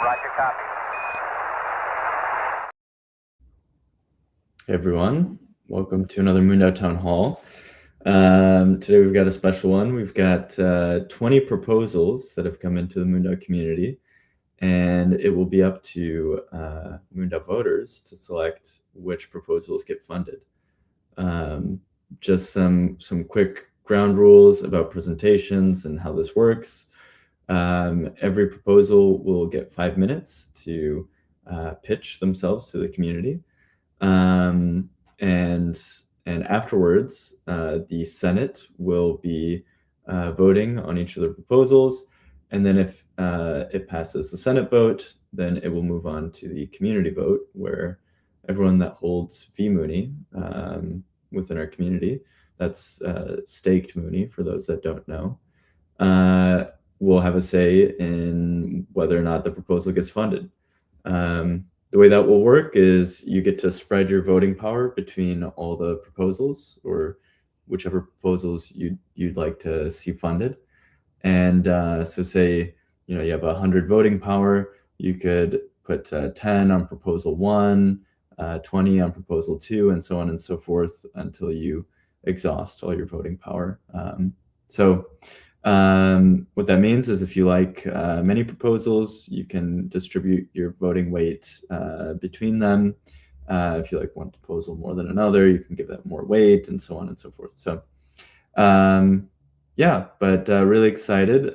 Roger, copy. Hey everyone, welcome to another MoonDAO Town Hall. Today we've got a special one. We've got 20 proposals that have come into the MoonDAO community, and it will be up to MoonDAO voters to select which proposals get funded. Just some quick ground rules about presentations and how this works. Every proposal will get 5 minutes to pitch themselves to the community. And afterwards, the Senate will be voting on each of the proposals. And then if it passes the Senate vote, then it will move on to the community vote, where everyone that holds vMooney within our community, that's staked Mooney for those that don't know, will have a say in whether or not the proposal gets funded. The way that will work is you get to spread your voting power between all the proposals, or whichever proposals you'd like to see funded. And so say you have 100 voting power, you could put 10 on proposal 1, 20 on proposal 2, and so on and so forth until you exhaust all your voting power. What that means is if you like many proposals, you can distribute your voting weight between them. If you like one proposal more than another, you can give that more weight, and so on and so forth. So yeah, but really excited.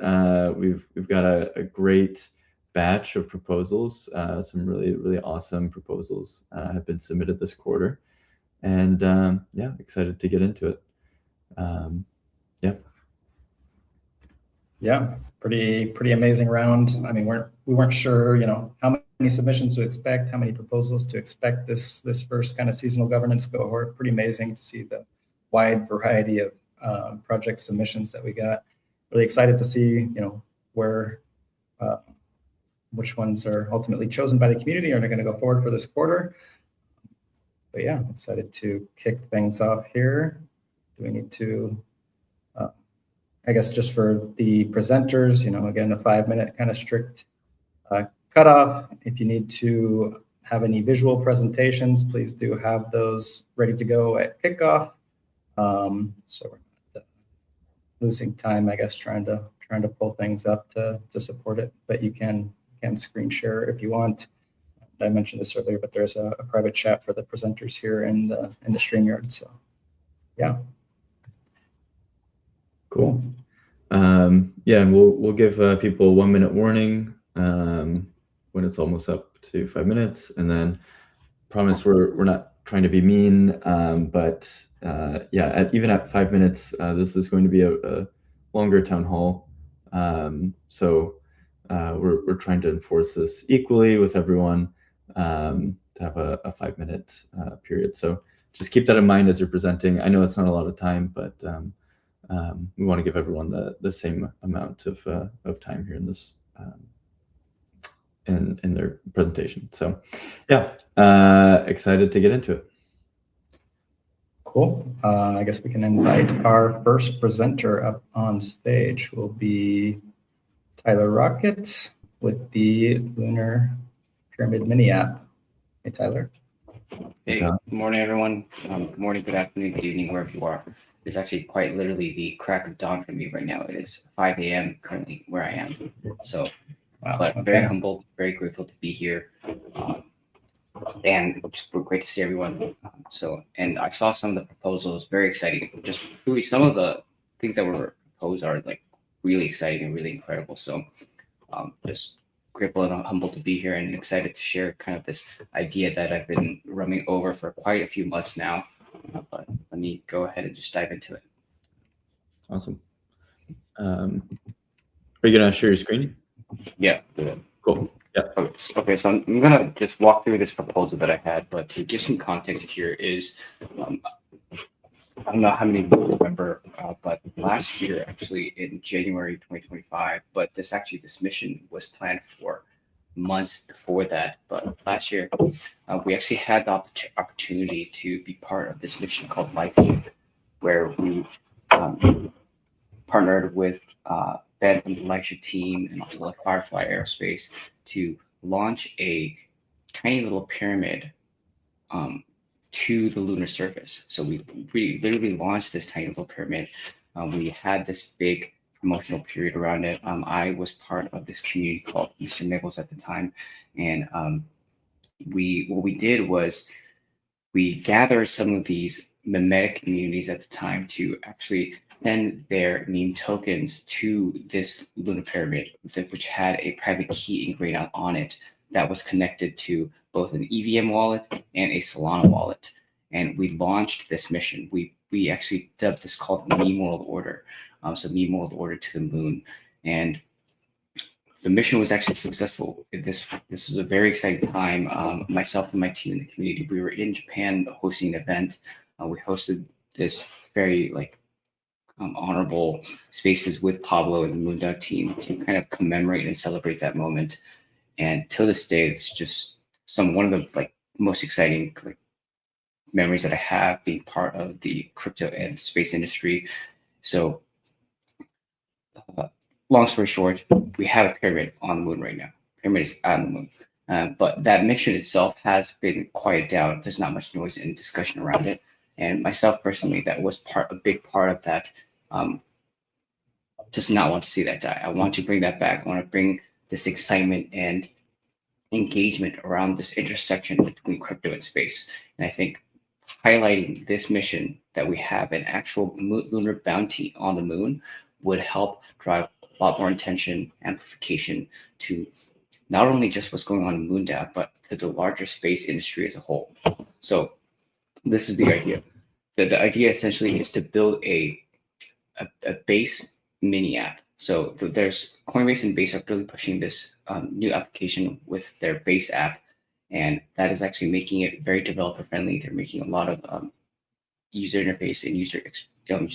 We've got a great batch of proposals. Some really awesome proposals have been submitted this quarter, and yeah, excited to get into it. Yeah. Yeah, pretty amazing round. I mean, we weren't sure, how many submissions to expect, how many proposals to expect this first kind of seasonal governance cohort. Pretty amazing to see the wide variety of project submissions that we got. Really excited to see, which ones are ultimately chosen by the community or they're going to go forward for this quarter. But yeah, excited to kick things off here. Do we need to? I guess just for the presenters, again, a 5-minute kind of strict cutoff. If you need to have any visual presentations, please do have those ready to go at kickoff. So we're not losing time, I guess, trying to pull things up to support it. But you can screen share if you want. I mentioned this earlier, but there's a private chat for the presenters here in the StreamYard. So yeah. Cool. Yeah, and we'll give people a 1-minute warning when it's almost up to 5 minutes, and then promise we're not trying to be mean, but yeah, even at 5 minutes, this is going to be a longer town hall. So we're trying to enforce this equally with everyone, to have a 5-minute period. So just keep that in mind as you're presenting. I know it's not a lot of time, but we want to give everyone the same amount of time here in this in their presentation. So yeah, excited to get into it. Cool. I guess we can invite our first presenter up on stage. Will be Tyler Rocket with the Lunar Pyramid MiniApp. Hey, Tyler. Hey, good morning, everyone. Good morning, good afternoon, good evening, wherever you are. It's actually quite literally the crack of dawn for me right now. It is 5 a.m. currently where I am. So, wow, but okay. very humbled, very grateful to be here. And just great to see everyone. And I saw some of the proposals, very exciting. Just truly, some of the things that were proposed are like really exciting and really incredible. So, just grateful and humbled to be here and excited to share kind of this idea that I've been running over for quite a few months now. But let me go ahead and just dive into it. Awesome. Are you gonna share your screen? Yeah. Cool. Yeah. Okay, so I'm gonna just walk through this proposal that I had, but to give some context here is, I don't know how many people remember, but last year, actually in January 2025, but this mission was planned for months before that. But last year, we actually had the opportunity to be part of this mission called Laika, where we partnered with Ben from the Laika team and also like Firefly Aerospace to launch a tiny little pyramid to the lunar surface. So we literally launched this tiny little pyramid. We had this big promotional period around it. I was part of this community called Mr. Nichols at the time, and what we did was we gathered some of these memetic communities at the time to actually send their meme tokens to this lunar pyramid, which had a private key ingrained on it that was connected to both an EVM wallet and a Solana wallet. And we launched this mission. We actually dubbed this called Meme World Order. So Meme World Order to the moon. And the mission was actually successful. This was a very exciting time. Myself and my team in the community, we were in Japan hosting an event. We hosted this very honorable spaces with Pablo and the MoonDAO team to kind of commemorate and celebrate that moment. And till this day, it's just one of the most exciting memories that I have being part of the crypto and space industry. So long story short, we have a pyramid on the moon right now. Pyramid is on the moon. But that mission itself has been quieted down. There's not much noise and discussion around it. And myself personally, that was a big part of that. Just not want to see that die. I want to bring that back. I want to bring this excitement and engagement around this intersection between crypto and space. And I think highlighting this mission that we have an actual lunar bounty on the moon would help drive a lot more attention, amplification to not only just what's going on in MoonDAO, but to the larger space industry as a whole. So this is the idea. The idea essentially is to build a base mini app. So there's Coinbase and Base are really pushing this new application with their base app, and that is actually making it very developer friendly. They're making a lot of user interface and user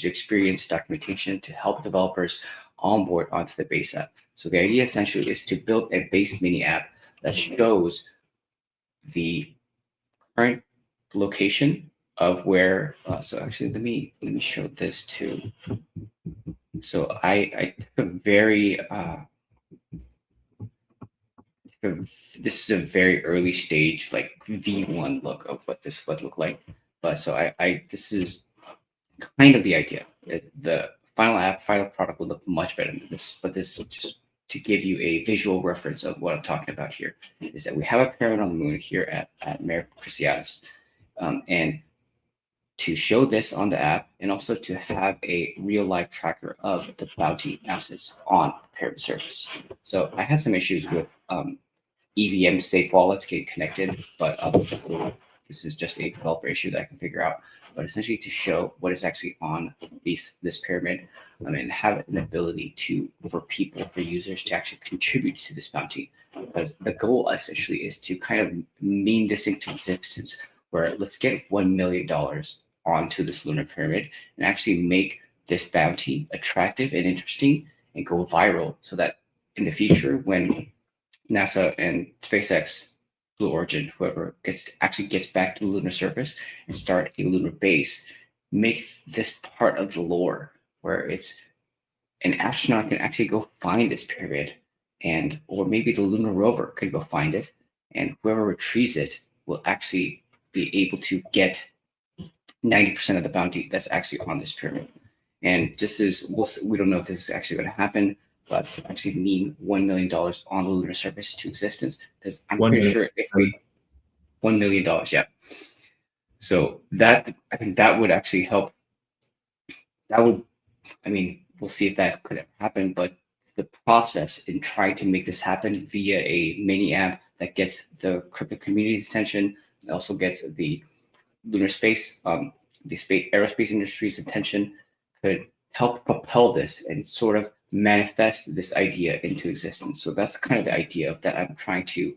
experience documentation to help developers onboard onto the base app. So the idea essentially is to build a base mini app that shows the current location of where. So actually, let me show this too. So I took a very this is a very early stage V1 look of what this would look like. But so this is kind of the idea. The final product will look much better than this. But this is just to give you a visual reference of what I'm talking about here. Is that we have a pyramid on the moon here at Mare Cruciatus, and to show this on the app, and also to have a real life tracker of the bounty assets on the pyramid surface. So I had some issues with EVM safe wallets getting connected, but this is just a developer issue that I can figure out. But essentially to show what is actually on this pyramid, and have an ability for users to actually contribute to this bounty. Because the goal essentially is to kind of meme this into existence, where let's get $1 million onto this lunar pyramid and actually make this bounty attractive and interesting and go viral, so that in the future, when NASA and SpaceX, Blue Origin, whoever gets back to the lunar surface and start a lunar base, make this part of the lore where it's an astronaut can actually go find this pyramid, or maybe the lunar rover could go find it, and whoever retrieves it will actually be able to get 90% of the bounty that's actually on this pyramid. And this is, we don't know if this is actually going to happen, but to actually mean $1 million on the lunar surface to existence, because I'm pretty sure if we $1 million, yeah. So that, I think that would actually help. We'll see if that could happen, but the process in trying to make this happen via a mini app that gets the crypto community's attention, it also gets the lunar space, the aerospace industry's attention, could help propel this and sort of manifest this idea into existence. So that's kind of the idea of that I'm trying to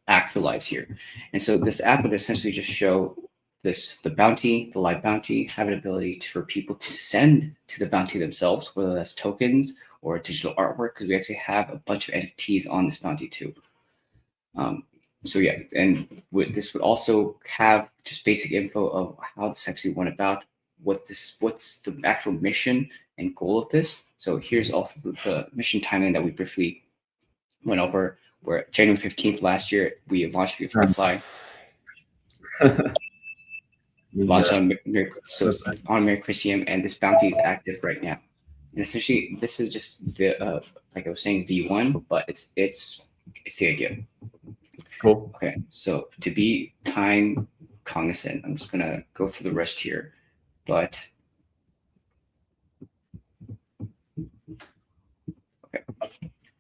actualize here. And so this app would essentially just show the bounty, the live bounty, have an ability for people to send to the bounty themselves, whether that's tokens or digital artwork, because we actually have a bunch of NFTs on this bounty too. So yeah, and this would also have just basic info of how this actually went about, what's the actual mission and goal of this. So here's also the mission timeline that we briefly went over. Where January 15th last year, we launched Before Fly. Launched on on Merry Christium, and this bounty is active right now. And essentially, this is just the like I was saying, V1, but it's the idea. Cool. Okay, so to be time cognizant, I'm just gonna go through the rest here, but okay.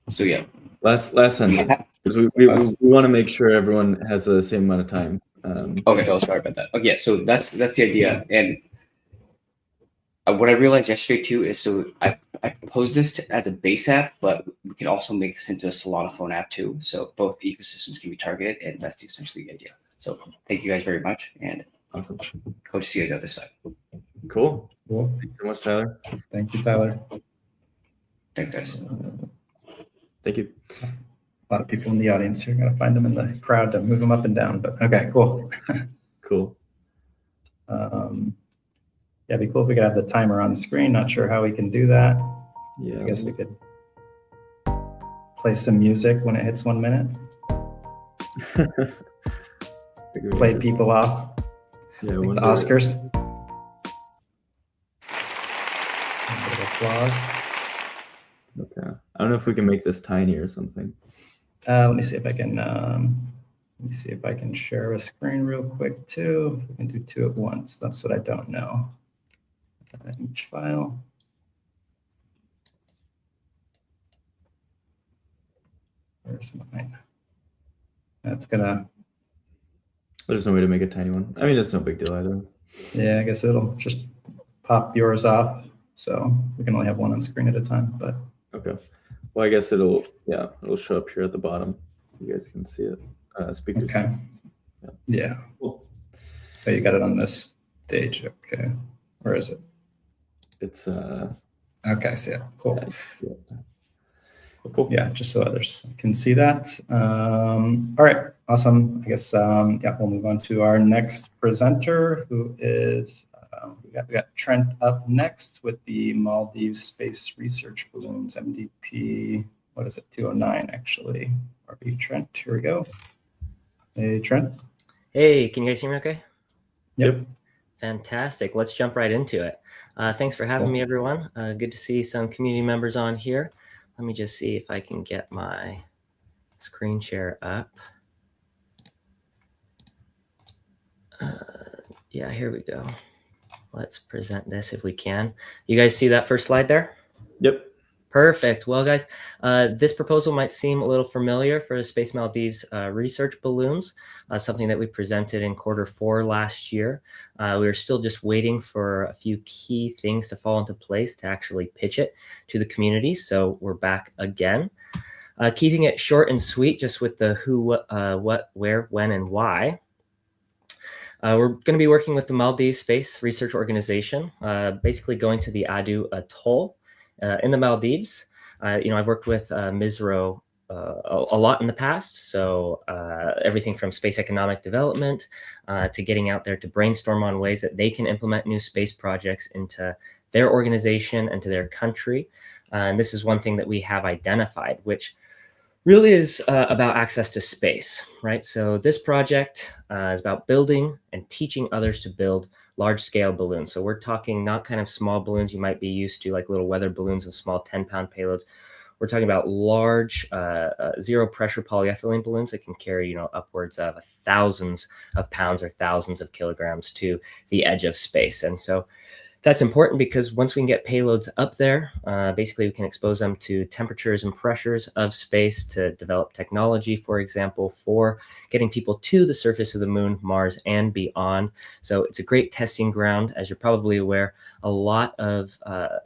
So yeah. Last sentence. We want to make sure everyone has the same amount of time. Okay. Oh, sorry about that. Okay, yeah. So that's the idea. And what I realized yesterday too is I proposed this as a base app, but we can also make this into a Solana phone app too. So both ecosystems can be targeted, and that's essentially the idea. So thank you guys very much, and awesome. Hope to see you on the other side. Cool. Thanks so much, Tyler. Thank you, Tyler. Thanks, guys. Thank you. A lot of people in the audience here. Got to find them in the crowd to move them up and down. But okay, cool. Cool. Yeah, it'd be cool if we could have the timer on the screen. Not sure how we can do that. Yeah. I guess we could play some music when it hits 1 minute. Play people off. Yeah, like the Oscars. A bit of applause. Okay. I don't know if we can make this tiny or something. Let me see if I can. Share a screen real quick too. If we can do two at once, that's what I don't know. Each file. Where's mine? That's gonna. There's no way to make a tiny one. I mean, it's no big deal either. Yeah, I guess it'll just pop yours off. So we can only have one on screen at a time, but. Okay. Well, I guess it'll show up here at the bottom. You guys can see it. Speakers. Okay. Yeah. Cool. Oh, you got it on this stage. Okay. Where is it? It's okay, I see it. Cool. Yeah. Cool. Yeah, just so others can see that. All right, awesome. I guess yeah, we'll move on to our next presenter, who is we got Trent up next with the Maldives Space Research Balloons, MDP. What is it? 209 actually. RV Trent. Here we go. Hey, Trent. Hey, can you guys hear me okay? Yep. Fantastic. Let's jump right into it. Thanks for having me, everyone. Good to see some community members on here. Let me just see if I can get my screen share up. Yeah, here we go. Let's present this if we can. You guys see that first slide there? Yep. Perfect. Well, guys, this proposal might seem a little familiar for the Space Maldives research balloons, something that we presented in Q4 last year. We were still just waiting for a few key things to fall into place to actually pitch it to the community. So we're back again. Keeping it short and sweet, just with the who, what, where, when, and why. We're going to be working with the Maldives Space Research Organization, basically going to the Adu Atoll in the Maldives. I've worked with MISRO a lot in the past. So everything from space economic development to getting out there to brainstorm on ways that they can implement new space projects into their organization and to their country. And this is one thing that we have identified, which really is about access to space, right? So this project is about building and teaching others to build large-scale balloons. So we're talking not kind of small balloons you might be used to, like little weather balloons and small 10-pound payloads. We're talking about large zero-pressure polyethylene balloons that can carry, upwards of thousands of pounds or thousands of kilograms to the edge of space. And so that's important because once we can get payloads up there, basically we can expose them to temperatures and pressures of space to develop technology, for example, for getting people to the surface of the moon, Mars, and beyond. So it's a great testing ground. As you're probably aware, a lot of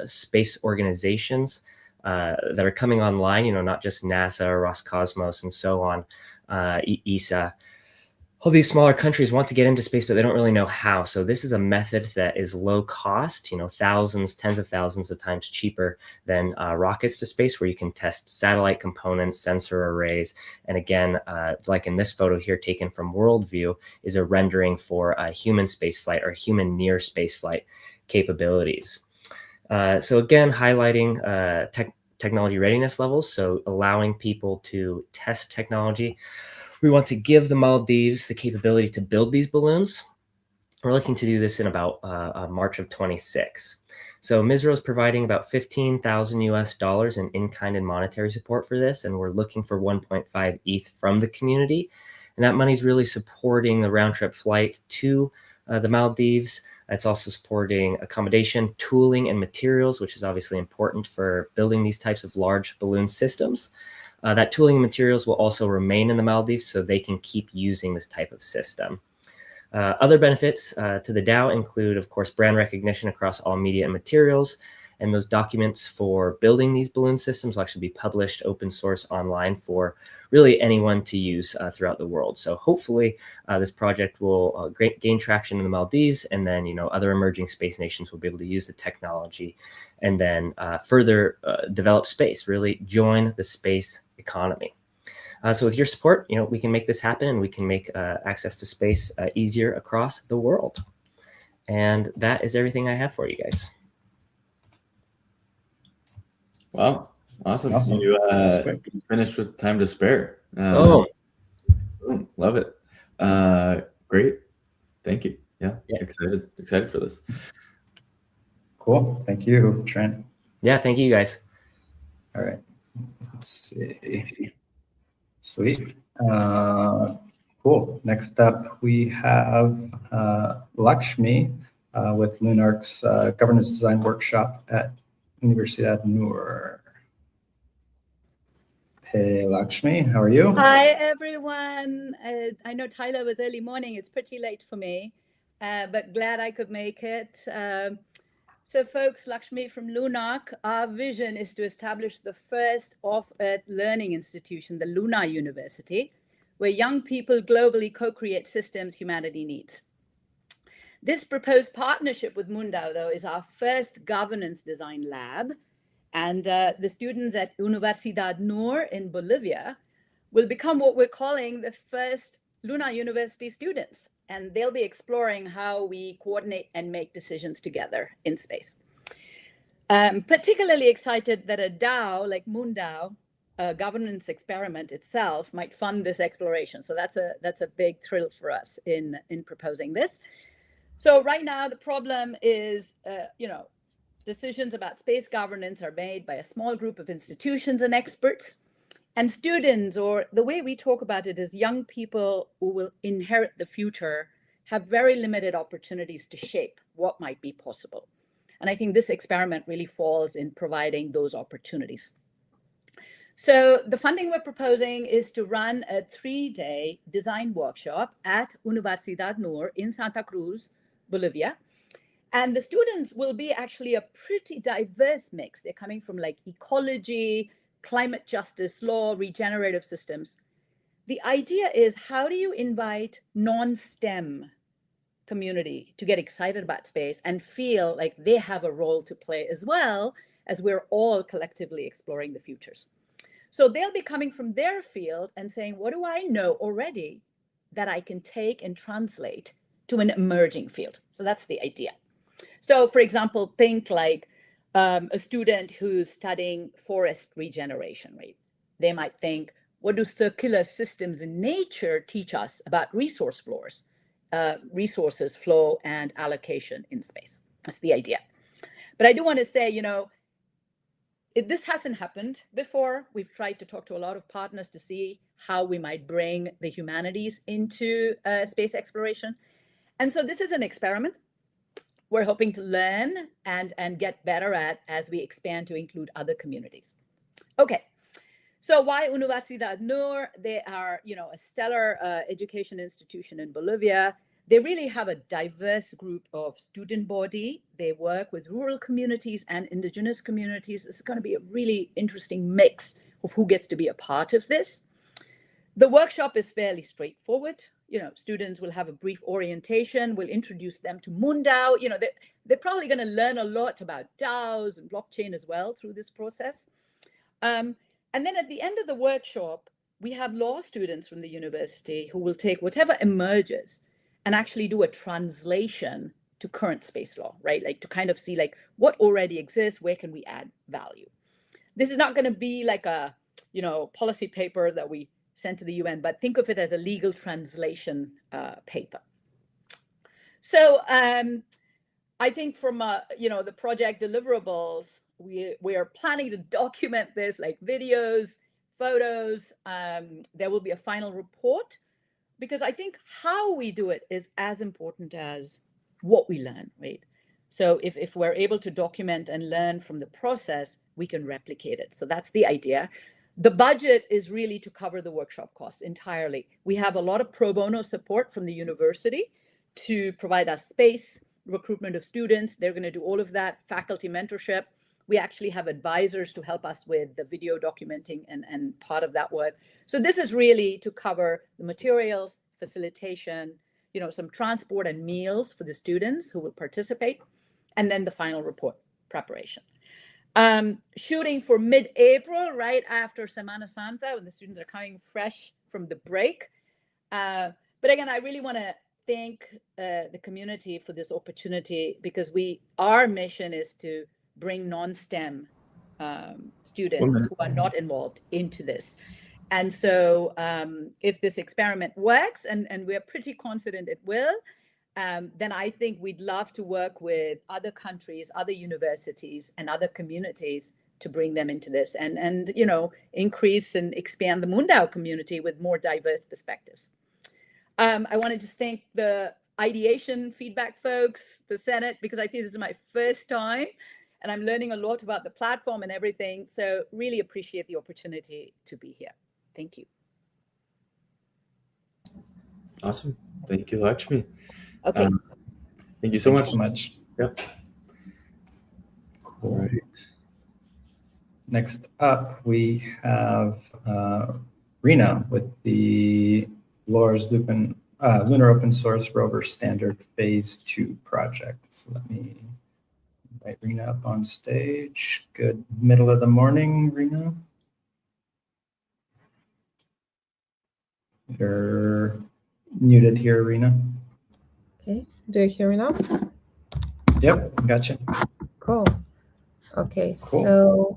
space organizations that are coming online, not just NASA, Roscosmos, and so on, ESA. All these smaller countries want to get into space, but they don't really know how. So this is a method that is low cost, thousands, tens of thousands of times cheaper than rockets to space, where you can test satellite components, sensor arrays. And again, like in this photo here taken from Worldview, is a rendering for a human spaceflight or human near spaceflight capabilities. So again, highlighting technology readiness levels, so allowing people to test technology. We want to give the Maldives the capability to build these balloons. We're looking to do this in about March of 26. So MISRO is providing about $15,000 US in-kind and monetary support for this, and we're looking for 1.5 ETH from the community. And that money is really supporting the round-trip flight to the Maldives. It's also supporting accommodation, tooling, and materials, which is obviously important for building these types of large balloon systems. That tooling and materials will also remain in the Maldives so they can keep using this type of system. Other benefits to the DAO include, of course, brand recognition across all media and materials. And those documents for building these balloon systems will actually be published open source online for really anyone to use throughout the world. So hopefully this project will gain traction in the Maldives, and then other emerging space nations will be able to use the technology and then further develop space, really join the space economy. So with your support, we can make this happen, and we can make access to space easier across the world. And that is everything I have for you guys. Wow, awesome. Awesome. You Great. finished with time to spare. Oh, Love it. Great. Thank you. Yeah. Excited for this. Cool. Thank you, Trent. yeah, thank you guys. All right. Let's see. Sweet. Cool. Next up, we have Lakshmi with LunARC's governance design workshop at Universidad Noor. Hey, Lakshmi, how are you? Hi, everyone. I know Tyler was early morning. It's pretty late for me, but glad I could make it. So folks, Lakshmi from LunARC, our vision is to establish the first off-Earth learning institution, the Lunar University, where young people globally co-create systems humanity needs. This proposed partnership with MoonDAO, though, is our first governance design lab. And the students at Universidad Noor in Bolivia will become what we're calling the first Lunar University students. And they'll be exploring how we coordinate and make decisions together in space. Particularly excited that a DAO like MoonDAO, a governance experiment itself, might fund this exploration. So that's a big thrill for us in proposing this. So right now, the problem is, decisions about space governance are made by a small group of institutions and experts. And students, or the way we talk about it is young people who will inherit the future, have very limited opportunities to shape what might be possible. And I think this experiment really falls in providing those opportunities. So the funding we're proposing is to run a 3-day design workshop at Universidad Noor in Santa Cruz, Bolivia. And the students will be actually a pretty diverse mix. They're coming from like ecology, climate justice, law, regenerative systems. The idea is, how do you invite non-STEM community to get excited about space and feel like they have a role to play as well, as we're all collectively exploring the futures? So they'll be coming from their field and saying, what do I know already that I can take and translate to an emerging field? So that's the idea. So for example, think like a student who's studying forest regeneration, right? They might think, what do circular systems in nature teach us about resources flow and allocation in space? That's the idea. But I do want to say, this hasn't happened before. We've tried to talk to a lot of partners to see how we might bring the humanities into space exploration. And so this is an experiment we're hoping to learn and get better at as we expand to include other communities. Okay, so why Universidad Noor? They are, a stellar education institution in Bolivia. They really have a diverse group of student body. They work with rural communities and indigenous communities. This is going to be a really interesting mix of who gets to be a part of this. The workshop is fairly straightforward. Students will have a brief orientation. We'll introduce them to MoonDAO. They're probably going to learn a lot about DAOs and blockchain as well through this process. And then at the end of the workshop, we have law students from the university who will take whatever emerges and actually do a translation to current space law, right? Like to kind of see like what already exists, where can we add value? this is not going to be like a, policy paper that we send to the UN, but think of it as a legal translation paper. So I think from, the project deliverables, we are planning to document this like videos, photos. There will be a final report, because I think how we do it is as important as what we learn, right? So if we're able to document and learn from the process, we can replicate it. So that's the idea. The budget is really to cover the workshop costs entirely. We have a lot of pro bono support from the university to provide us space, recruitment of students. They're going to do all of that, faculty mentorship. We actually have advisors to help us with the video documenting and part of that work. So this is really to cover the materials, facilitation, some transport and meals for the students who will participate, and then the final report preparation. Shooting for mid-April, right after Semana Santa, when the students are coming fresh from the break. But again, I really want to thank the community for this opportunity, because our mission is to bring non-STEM students who are not involved into this. And so if this experiment works, and we're pretty confident it will, then I think we'd love to work with other countries, other universities, and other communities to bring them into this and increase and expand the MoonDAO community with more diverse perspectives. I want to just thank the ideation feedback folks, the Senate, because I think this is my first time and I'm learning a lot about the platform and everything. So really appreciate the opportunity to be here. Thank you. Awesome. Thank you, Lakshmi. Okay. Thank you so much. Yep. All right. Next up, we have Rena with the Lunar Open Source Rover Standard Phase 2 project. So let me invite Rena up on stage. Good middle of the morning, Rena. You're muted here, Rena. Okay, do you hear me now? Yep, gotcha. Cool. Okay, Cool. So,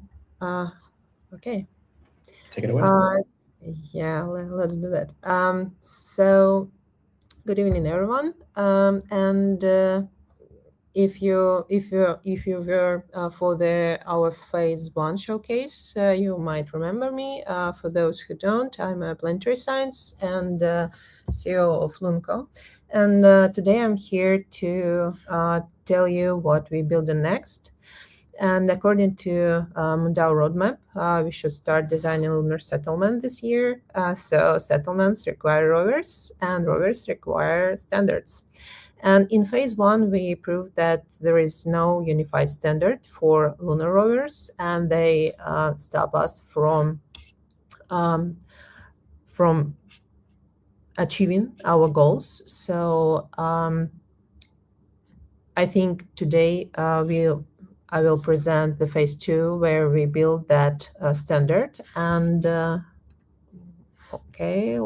okay. Take it away. Yeah, let's do that. So, good evening, everyone. And if you were for our Phase 1 showcase, you might remember me. For those who don't, I'm a planetary science and CEO of LunCo. And today I'm here to tell you what we build next. And according to MoonDAO roadmap, we should start designing lunar settlement this year. So settlements require rovers, and rovers require standards. And in Phase 1, we proved that there is no unified standard for lunar rovers, and they stop us from achieving our goals. So I think today I will present the Phase 2 where we build that standard. And okay,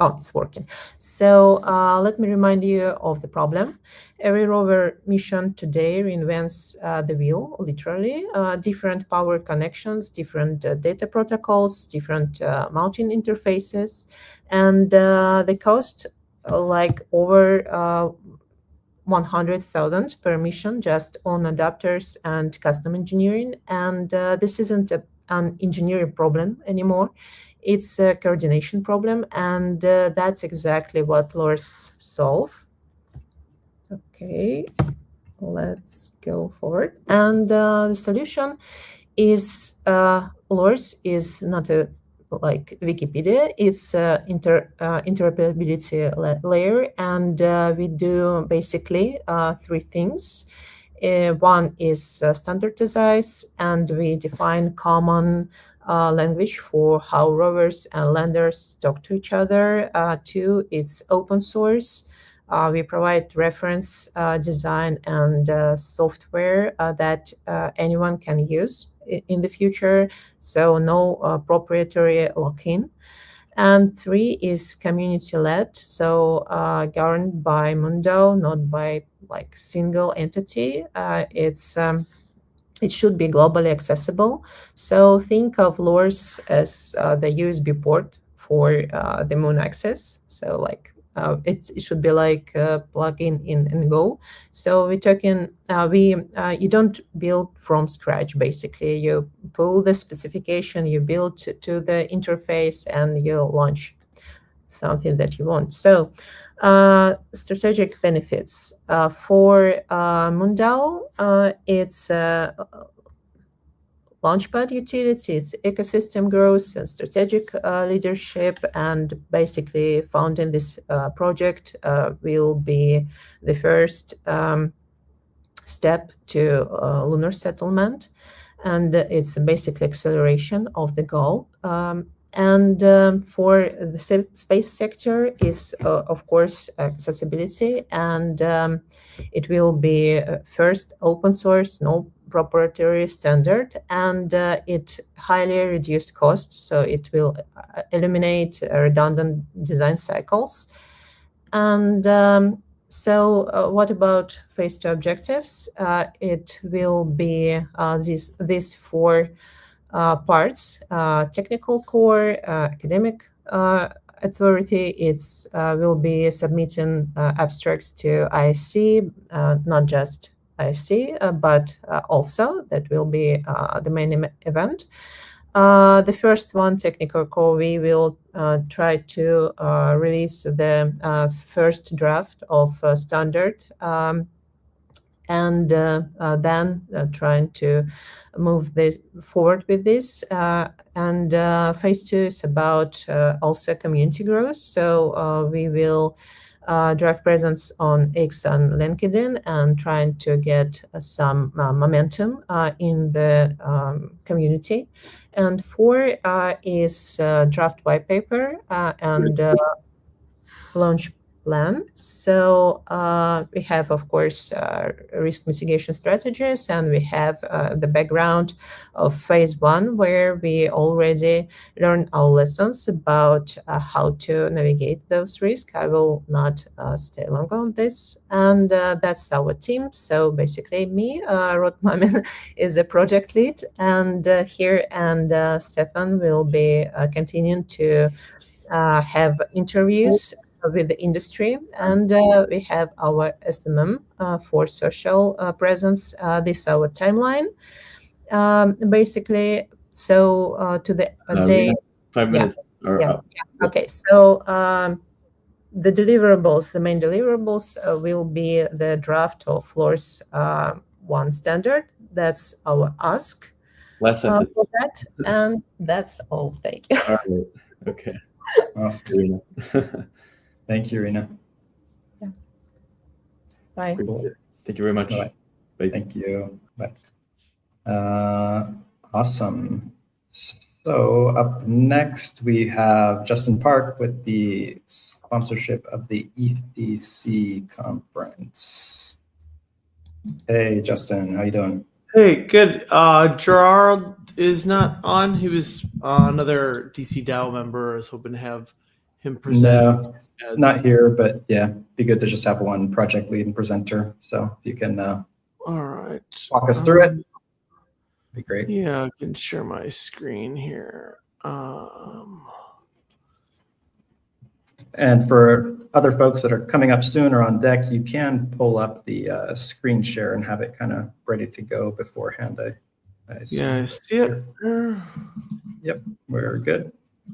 it's working. So let me remind you of the problem. Every rover mission today reinvents the wheel, literally. Different power connections, different data protocols, different mounting interfaces. And they cost like over 100,000 per mission just on adapters and custom engineering. And this isn't an engineering problem anymore. It's a coordination problem, and that's exactly what LURs solve. Okay, let's go forward. And the solution is LURs is not like Wikipedia. It's interoperability layer, and we do basically 3 things. One is standardize, and we define common language for how rovers and landers talk to each other. 2, it's open source. We provide reference design and software that anyone can use in the future, so no proprietary lock-in. And 3 is community-led, so governed by MoonDAO, not by like single entity. It's it should be globally accessible. So think of LURS as the USB port for the moon access. So like it should be like plug in and go. So we're talking, you don't build from scratch, basically. You pull the specification, you build to the interface, and you launch something that you want. So strategic benefits for MoonDAO, it's launchpad utility, it's ecosystem growth and strategic leadership, and basically founding this project will be the first step to lunar settlement, and it's basically acceleration of the goal. And for the space sector is, of course, accessibility, and it will be first open source, no proprietary standard, and it highly reduced costs, so it will eliminate redundant design cycles. And so what about phase 2 objectives? It will be these 4 parts: technical core, academic authority. It's will be submitting abstracts to ISC, not just ISC, but also that will be the main event. The first one, technical core, we will try to release the first draft of standard, and then trying to move this forward with this. And phase 2 is about also community growth. So we will drive presence on X and LinkedIn and trying to get some momentum in the community. And 4 is draft white paper and launch plan. So we have, of course, risk mitigation strategies, and we have the background of phase 1, where we already learned our lessons about how to navigate those risks. I will not stay long on this, and that's our team. So basically me, Rod Mamin is the project lead, and here and Stefan will be continuing to have interviews with the industry, and we have our SMM for social presence. This is our timeline, basically. So to the day, we have 5 minutes are up. Yeah. Okay, so the deliverables, the main deliverables will be the draft of LURS 1 standard. That's our ask Last sentence. for that, and that's all. Thank you. All right. Okay. Awesome. Irina. Thank you, Irina. Bye. Cool. Thank you very much. Bye. Bye. Thank you. Bye. Awesome. So up next, we have Justin Park with the sponsorship of the ETHDC conference. Hey, Justin, how you doing? Hey, good. Gerard is not on. He was another DC DAO member. I was hoping to have him present. No, not here, but yeah, be good to just have one project lead and presenter. So if you can All right. walk us through it, be great. Yeah, I can share my screen here. And for other folks that are coming up soon or on deck, you can pull up the screen share and have it kind of ready to go beforehand. I see it. Yep, we're good.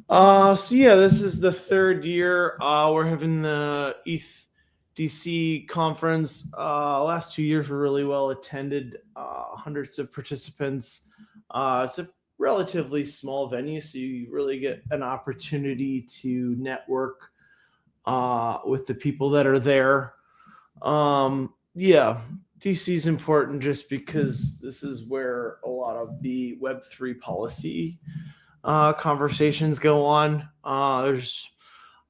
So yeah, this is the 3rd year. We're having the ETHDC conference. Last 2 years were really well attended. Hundreds of participants. It's a relatively small venue, so you really get an opportunity to network with the people that are there. Yeah, DC is important just because this is where a lot of the Web3 policy conversations go on. There's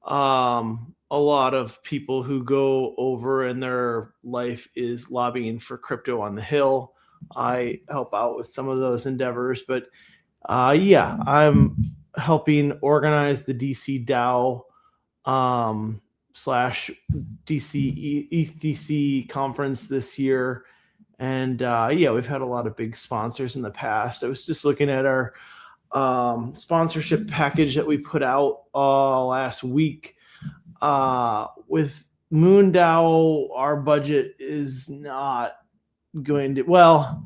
a lot of people who go over and their life is lobbying for crypto on the Hill. I help out with some of those endeavors, but yeah, I'm helping organize the DC DAO / DC ETHDC conference this year. And yeah, we've had a lot of big sponsors in the past. I was just looking at our sponsorship package that we put out last week. With MoonDAO, our budget is not going to, well,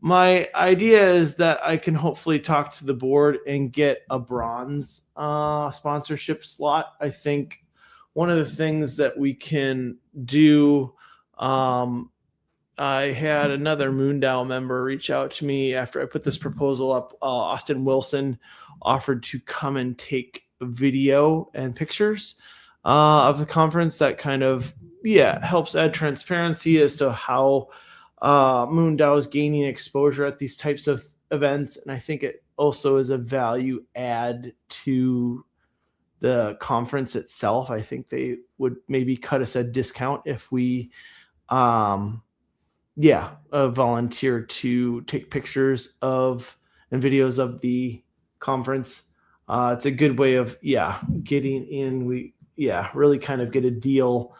my idea is that I can hopefully talk to the board and get a bronze sponsorship slot. I think one of the things that we can do, I had another MoonDAO member reach out to me after I put this proposal up. Austin Wilson offered to come and take video and pictures of the conference. That kind of, helps add transparency as to how MoonDAO is gaining exposure at these types of events. And I think it also is a value add to the conference itself. I think they would maybe cut us a discount if we volunteer to take pictures of and videos of the conference. It's a good way of getting in. We really kind of get a deal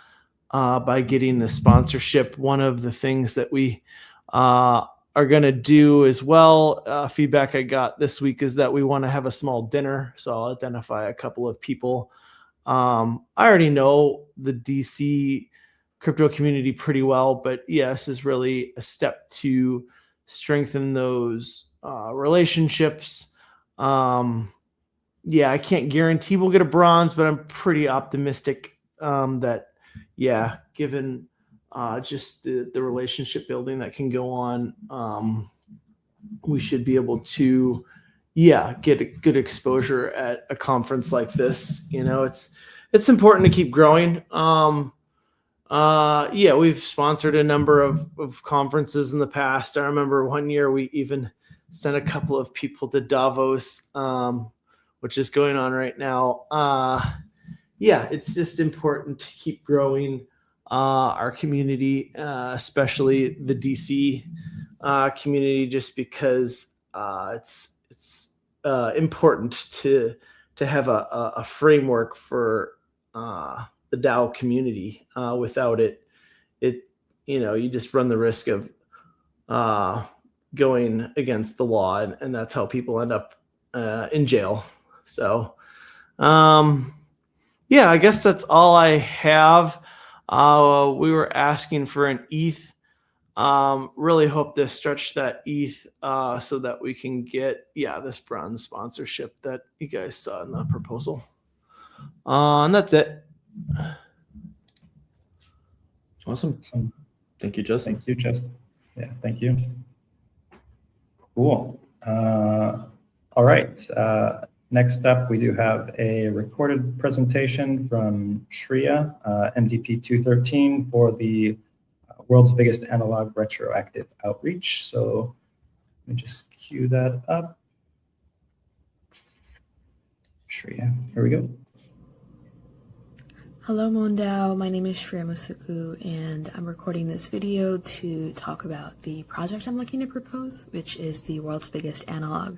by getting the sponsorship. One of the things that we are going to do as well, feedback I got this week, is that we want to have a small dinner. So I'll identify a couple of people. I already know the DC crypto community pretty well, but this is really a step to strengthen those relationships. I can't guarantee we'll get a bronze, but I'm pretty optimistic that given just the relationship building that can go on, we should be able to get a good exposure at a conference like this. It's important to keep growing. We've sponsored a number of conferences in the past. I remember one year we even sent a couple of people to Davos, which is going on right now. It's just important to keep growing our community, especially the DC community, just because it's important to have a framework for the DAO community. Without it, you just run the risk of going against the law, and that's how people end up in jail. So, I guess that's all I have. We were asking for an ETH. Really hope to stretch that ETH so that we can get this bronze sponsorship that you guys saw in the proposal. And that's it. Awesome. Thank you, Justin. Thank you, Justin. Yeah, thank you. Cool. All right. Next up, we do have a recorded presentation from Shreya, MDP 213, for the world's biggest analog retroactive outreach. So let me just cue that up. Shreya, here we go. Hello MoonDAO, my name is Shreya Musuku, and I'm recording this video to talk about the project I'm looking to propose, which is the world's biggest analog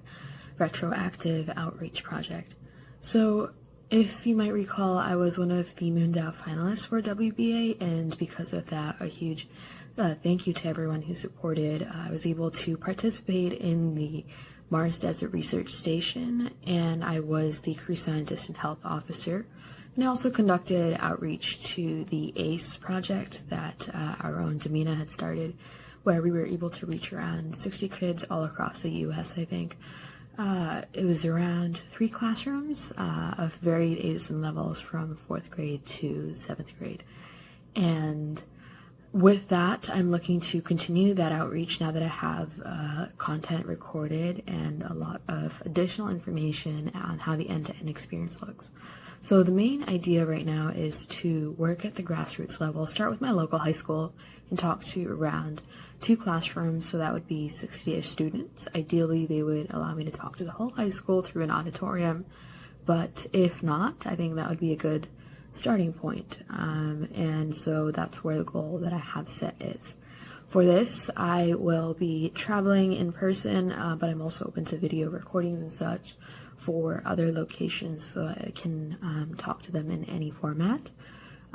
retroactive outreach project. So if you might recall, I was one of the MoonDAO finalists for WBA, and because of that, a huge thank you to everyone who supported. I was able to participate in the Mars Desert Research Station, and I was the crew scientist and health officer. And I also conducted outreach to the ACE project that our own Demina had started, where we were able to reach around 60 kids all across the US, I think. It was around 3 classrooms of varied ages and levels from 4th grade to 7th grade. And with that, I'm looking to continue that outreach now that I have content recorded and a lot of additional information on how the end-to-end experience looks. So the main idea right now is to work at the grassroots level, start with my local high school and talk to around 2 classrooms, so that would be 60-ish students. Ideally, they would allow me to talk to the whole high school through an auditorium, but if not, I think that would be a good starting point. And so that's where the goal that I have set is. For this, I will be traveling in person, but I'm also open to video recordings and such for other locations so I can talk to them in any format.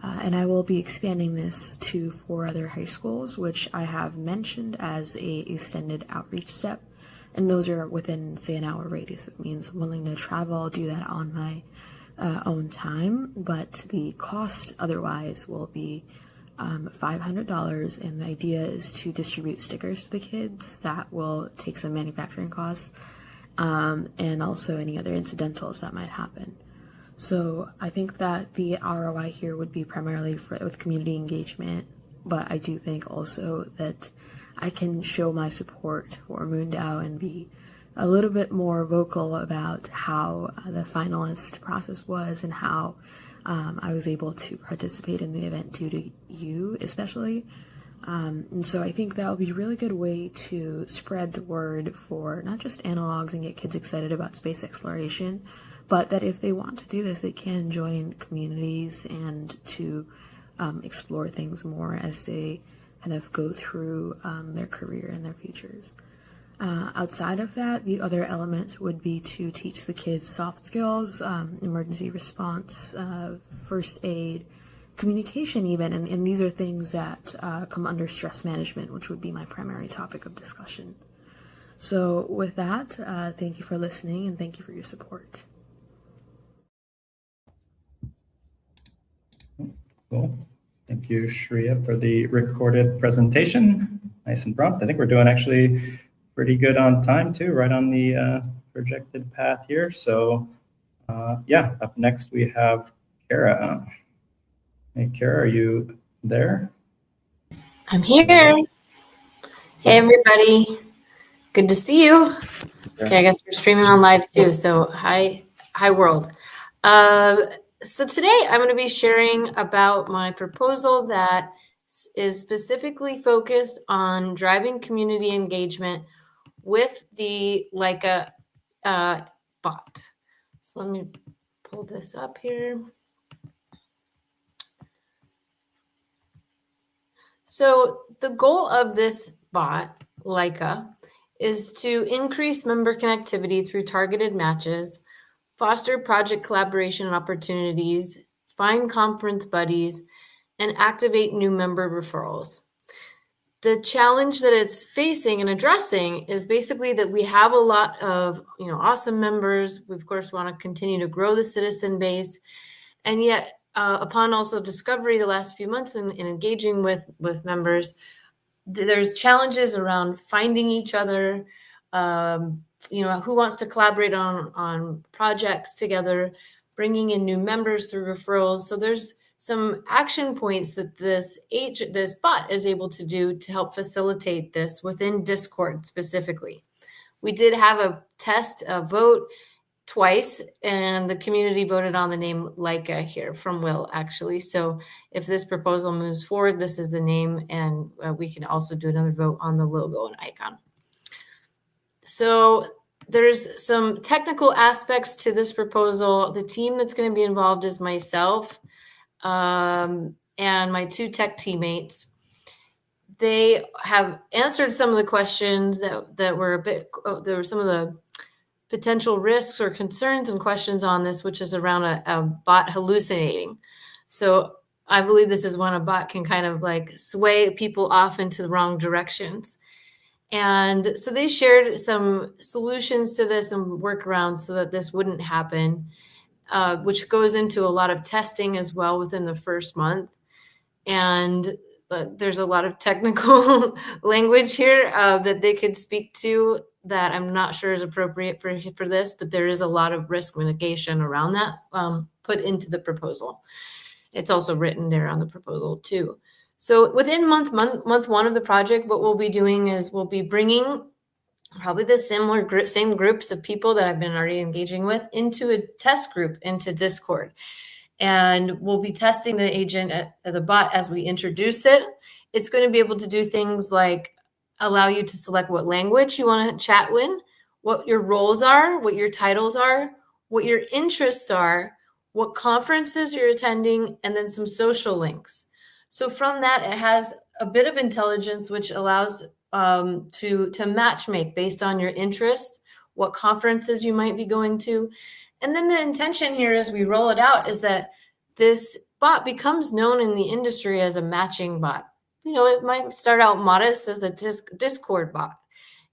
And I will be expanding this to 4 other high schools, which I have mentioned as a extended outreach step. And those are within, say, an hour radius. It means I'm willing to travel, do that on my own time, but the cost otherwise will be $500. And the idea is to distribute stickers to the kids. That will take some manufacturing costs, and also any other incidentals that might happen. So I think that the ROI here would be primarily with community engagement, but I do think also that I can show my support for MoonDAO and be a little bit more vocal about how the finalist process was and how I was able to participate in the event due to you especially. And so I think that will be a really good way to spread the word for not just analogs and get kids excited about space exploration, but that if they want to do this, they can join communities and to explore things more as they kind of go through their career and their futures. Outside of that, the other element would be to teach the kids soft skills, emergency response, first aid, communication even, and these are things that come under stress management, which would be my primary topic of discussion. So with that, thank you for listening and thank you for your support. Cool. Thank you, Shreya, for the recorded presentation. Nice and prompt. I think we're doing actually pretty good on time too, right on the projected path here. So yeah, up next we have Kara. Hey, Kara, are you there? I'm here. Hey, everybody. Good to see you. Okay, I guess we're streaming on live too. So hi world. So today I'm going to be sharing about my proposal that is specifically focused on driving community engagement with the Laika bot. So let me pull this up here. So the goal of this bot, Laika, is to increase member connectivity through targeted matches, foster project collaboration opportunities, find conference buddies, and activate new member referrals. The challenge that it's facing and addressing is basically that we have a lot of awesome members. We, of course, want to continue to grow the citizen base. And yet, upon also discovery the last few months and engaging with members, there's challenges around finding each other, who wants to collaborate on projects together, bringing in new members through referrals. So there's some action points that this bot is able to do to help facilitate this within Discord specifically. We did have a vote twice, and the community voted on the name Laika here from Will, actually. So if this proposal moves forward, this is the name, and we can also do another vote on the logo and icon. So there's some technical aspects to this proposal. The team that's going to be involved is myself and my 2 tech teammates. They have answered some of the questions that were there were some of the potential risks or concerns and questions on this, which is around a bot hallucinating. So I believe this is when a bot can kind of like sway people off into the wrong directions. And so they shared some solutions to this and workarounds so that this wouldn't happen, which goes into a lot of testing as well within the first month. And there's a lot of technical language here that they could speak to that I'm not sure is appropriate for this, but there is a lot of risk mitigation around that put into the proposal. It's also written there on the proposal too. So within month 1 of the project, what we'll be doing is we'll be bringing probably the same groups of people that I've been already engaging with into a test group into Discord. And we'll be testing the agent, the bot, as we introduce it. It's going to be able to do things like allow you to select what language you want to chat with, what your roles are, what your titles are, what your interests are, what conferences you're attending, and then some social links. So from that, it has a bit of intelligence, which allows to matchmake based on your interests, what conferences you might be going to. And then the intention here as we roll it out is that this bot becomes known in the industry as a matching bot. You know, it might start out modest as a Discord bot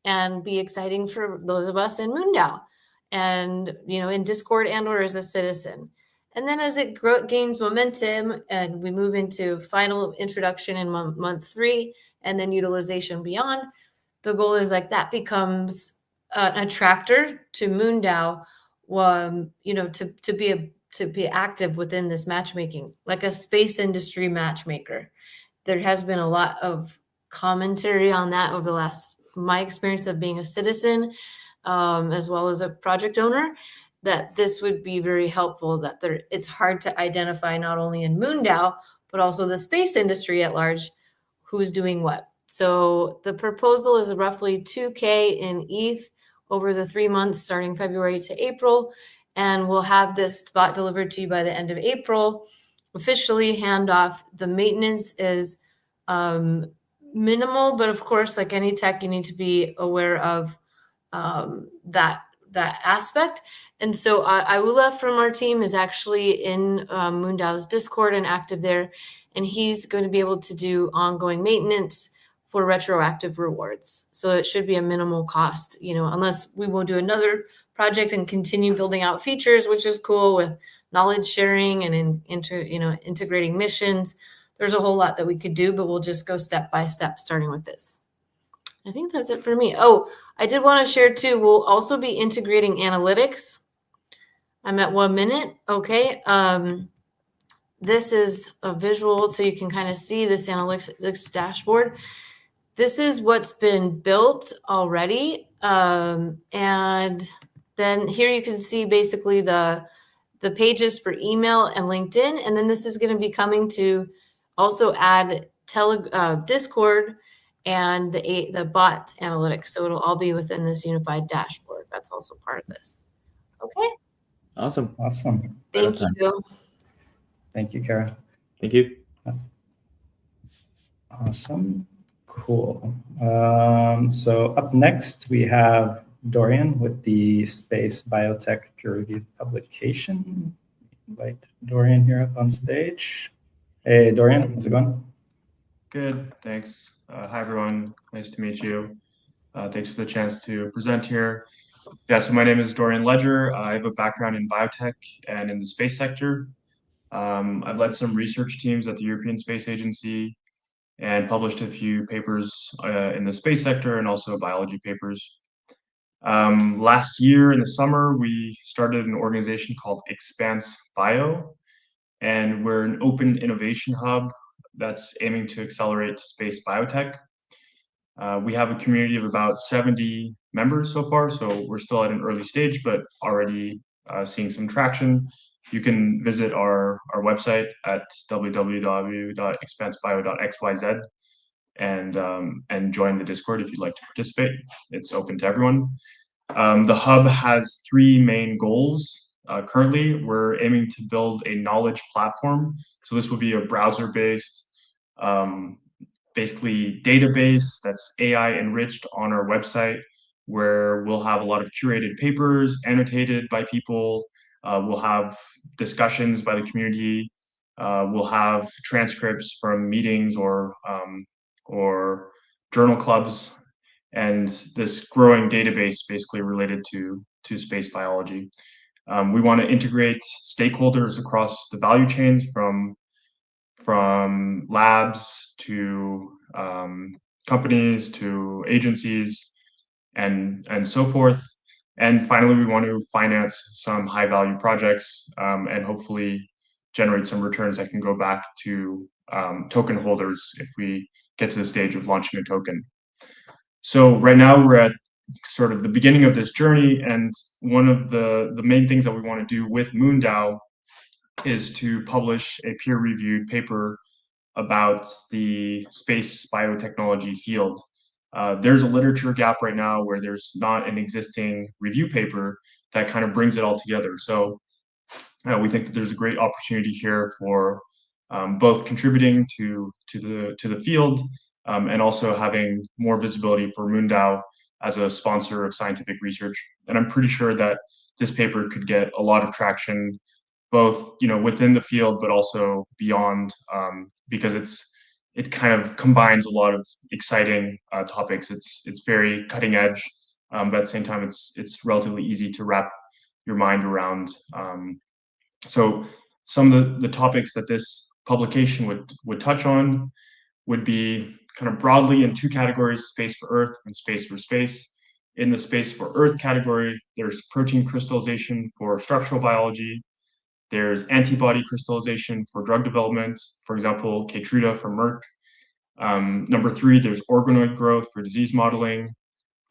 and be exciting for those of us in MoonDAO and, you know, in Discord and or as a citizen. And then as it gains momentum and we move into final introduction in month 3 and then utilization beyond, the goal is like that becomes an attractor to MoonDAO, you know, to be active within this matchmaking, like a space industry matchmaker. There has been a lot of commentary on that over the last, my experience of being a citizen, as well as a project owner, that this would be very helpful, that it's hard to identify not only in MoonDAO, but also the space industry at large, who's doing what. So the proposal is roughly 2K in ETH over the 3 months, starting February to April. And we'll have this bot delivered to you by the end of April. Officially handoff. The maintenance is minimal, but of course, like any tech, you need to be aware of that aspect. And so Aula from our team is actually in MoonDAO's Discord and active there. And he's going to be able to do ongoing maintenance for retroactive rewards. So it should be a minimal cost, you know, unless we will do another project and continue building out features, which is cool, with knowledge sharing and integrating missions. There's a whole lot that we could do, but we'll just go step by step, starting with this. I think that's it for me. Oh, I did want to share too, we'll also be integrating analytics. I'm at 1 minute. Okay. This is a visual, so you can kind of see this analytics dashboard. This is what's been built already. And then here you can see basically the pages for email and LinkedIn. And then this is going to be coming to also add Discord and the bot analytics. So it'll all be within this unified dashboard. That's also part of this. Okay. Awesome. Awesome. Thank you. Thank you, Kara. Thank you. Awesome. Cool. So up next, we have Dorian with the Space Biotech peer-reviewed publication. Invite Dorian here up on stage. Hey, Dorian, how's it going? Good, thanks. Hi, everyone. Nice to meet you. Thanks for the chance to present here. Yeah, so my name is Dorian Ledger. I have a background in biotech and in the space sector. I've led some research teams at the European Space Agency and published a few papers in the space sector and also biology papers. Last year in the summer, we started an organization called Expanse Bio, and we're an open innovation hub that's aiming to accelerate space biotech. We have a community of about 70 members so far, so we're still at an early stage, but already seeing some traction. You can visit our website at www.expansebio.xyz and join the Discord if you'd like to participate. It's open to everyone. The hub has 3 main goals. Currently, we're aiming to build a knowledge platform. So this will be a browser-based, basically database that's AI enriched on our website, where we'll have a lot of curated papers annotated by people. We'll have discussions by the community. We'll have transcripts from meetings or journal clubs, and this growing database basically related to space biology. We want to integrate stakeholders across the value chain, from labs to companies to agencies and so forth. And finally, we want to finance some high value projects and hopefully generate some returns that can go back to token holders if we get to the stage of launching a token. So right now we're at sort of the beginning of this journey, and one of the main things that we want to do with MoonDAO is to publish a peer-reviewed paper about the space biotechnology field. There's a literature gap right now where there's not an existing review paper that kind of brings it all together. So we think that there's a great opportunity here for both contributing to the field and also having more visibility for MoonDAO as a sponsor of scientific research. And I'm pretty sure that this paper could get a lot of traction, both within the field but also beyond, because it kind of combines a lot of exciting topics. It's very cutting edge, but at the same time it's relatively easy to wrap your mind around. So some of the topics that this publication would touch on would be kind of broadly in two categories: space for Earth and space for space. In the space for Earth category, there's protein crystallization for structural biology. There's antibody crystallization for drug development, for example, Keytruda from Merck. Number 3, there's organoid growth for disease modeling.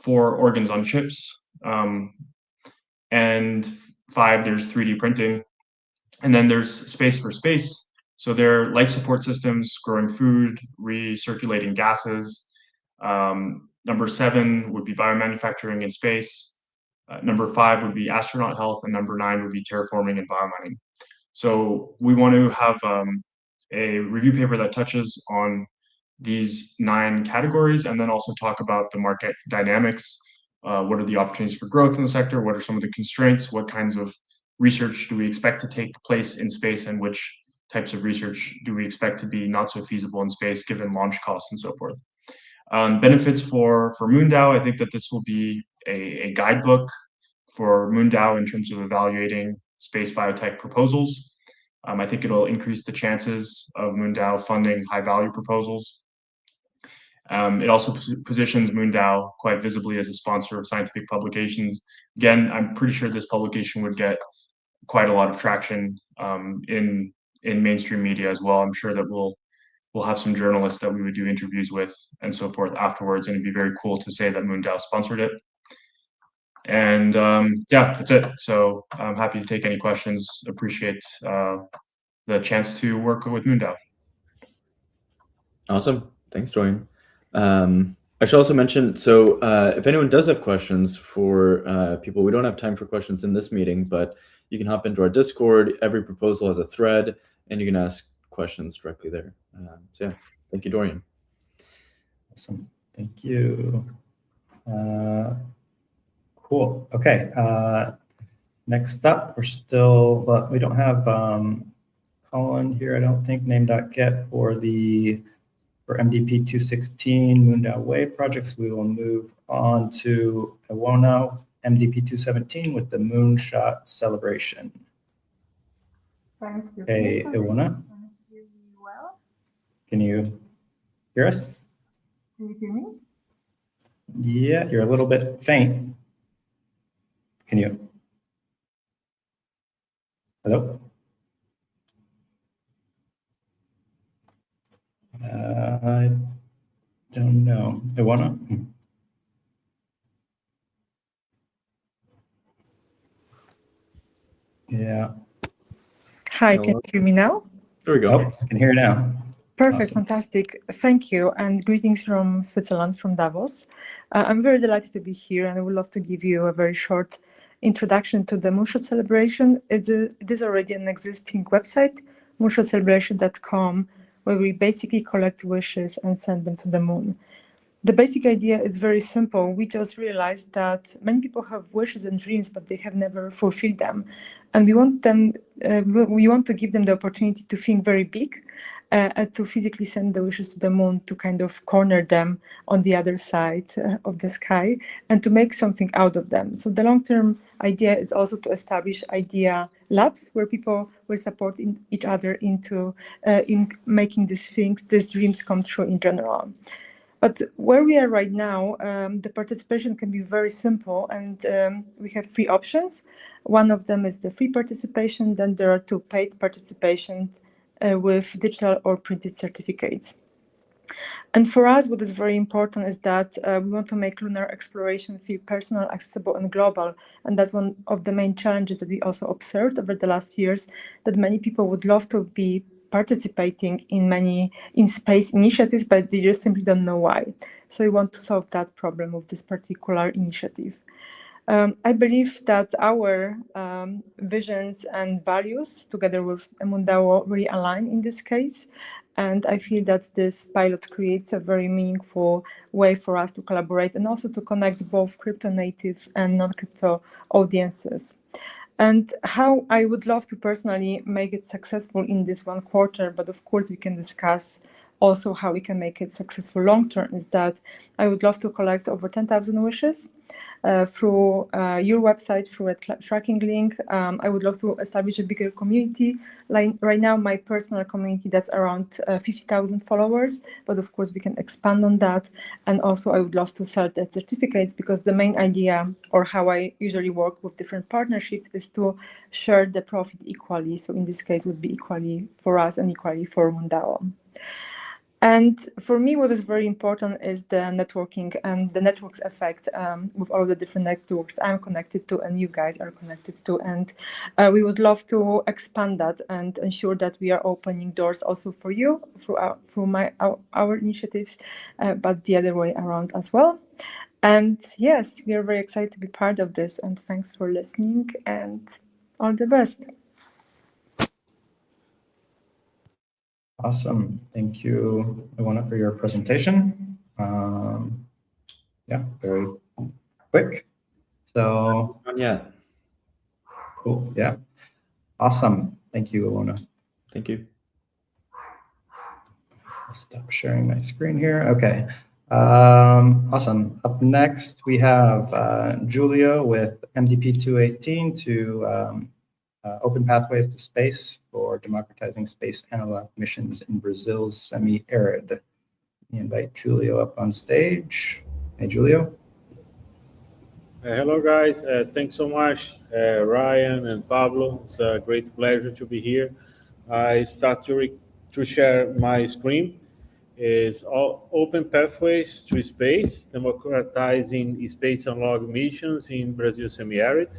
4, organs on chips. And 5, there's 3D printing. And then there's space for space. So there are life support systems, growing food, recirculating gases. Number 7 would be biomanufacturing in space. Number 5 would be astronaut health, and number 9 would be terraforming and biomining. So we want to have a review paper that touches on these 9 categories, and then also talk about the market dynamics. What are the opportunities for growth in the sector? What are some of the constraints? What kinds of research do we expect to take place in space, and which types of research do we expect to be not so feasible in space given launch costs and so forth? Benefits for MoonDAO, I think that this will be a guidebook for MoonDAO in terms of evaluating space biotech proposals. I think it'll increase the chances of MoonDAO funding high-value proposals. It also positions MoonDAO quite visibly as a sponsor of scientific publications. Again, I'm pretty sure this publication would get quite a lot of traction in mainstream media as well. I'm sure that we'll have some journalists that we would do interviews with and so forth afterwards, and it'd be very cool to say that MoonDAO sponsored it. And yeah, that's it. So I'm happy to take any questions. Appreciate the chance to work with MoonDAO. Awesome. Thanks, Dorian. I should also mention, so if anyone does have questions for people, we don't have time for questions in this meeting, but you can hop into our Discord. Every proposal has a thread, and you can ask questions directly there. So yeah, thank you, Dorian. Awesome. Thank you. Cool. Okay. Next up, but we don't have Colin here, I don't think, name.get for MDP 216 MoonDAO Wave projects. We will move on to Iwona, MDP 217 with the Moonshot celebration. Thank you. Hey, Iwona. Well, Can you hear us? can you hear me? Yeah, you're a little bit faint. Can you? Hello? I don't know. Iwona? Yeah. Hi, Hello. can you hear me now? There we go. Oh, I can hear you now. Perfect, Awesome. fantastic. Thank you, and greetings from Switzerland, from Davos. I'm very delighted to be here, and I would love to give you a very short introduction to the Moonshot celebration. It is already an existing website, moonshotcelebration.com, where we basically collect wishes and send them to the moon. The basic idea is very simple. We just realized that many people have wishes and dreams, but they have never fulfilled them. And we want to give them the opportunity to think very big, and to physically send the wishes to the moon, to kind of corner them on the other side of the sky, and to make something out of them. So the long-term idea is also to establish idea labs where people will support each other in making these dreams come true in general. But where we are right now, the participation can be very simple, and we have 3 options. One of them is the free participation, then there are 2 paid participations with digital or printed certificates. And for us, what is very important is that we want to make lunar exploration feel personal, accessible, and global. And that's one of the main challenges that we also observed over the last years, that many people would love to be participating in space initiatives, but they just simply don't know why. So we want to solve that problem with this particular initiative. I believe that our visions and values, together with MoonDAO, really align in this case. And I feel that this pilot creates a very meaningful way for us to collaborate and also to connect both crypto native and non-crypto audiences. and how I would love to personally make it successful in this 1 quarter, but of course we can discuss also how we can make it successful long term, is that I would love to collect over 10,000 wishes through your website, through a tracking link. I would love to establish a bigger community. Like right now, my personal community, that's around 50,000 followers, but of course we can expand on that. And also I would love to sell the certificates, because the main idea, or how I usually work with different partnerships, is to share the profit equally. So in this case would be equally for us and equally for MoonDAO. And for me, what is very important is the networking and the networks effect with all the different networks I'm connected to and you guys are connected to. And we would love to expand that and ensure that we are opening doors also for you through our initiatives, but the other way around as well. And yes, we are very excited to be part of this. And thanks for listening and all the best. Awesome. Thank you, Iwana, for your presentation. Yeah, very quick. So, Yeah. Cool. Yeah. Awesome. Thank you, Iwana. Thank you. I'll stop sharing my screen here. Okay. Awesome. Up next, we have Julio with MDP 218 to open pathways to space for democratizing space analog missions in Brazil's semi-arid. We invite Julio up on stage. Hey, Julio. Hello, guys. Thanks so much, Ryan and Pablo. It's a great pleasure to be here. I start to share my screen. It's all open pathways to space, democratizing space analog missions in Brazil semi-arid.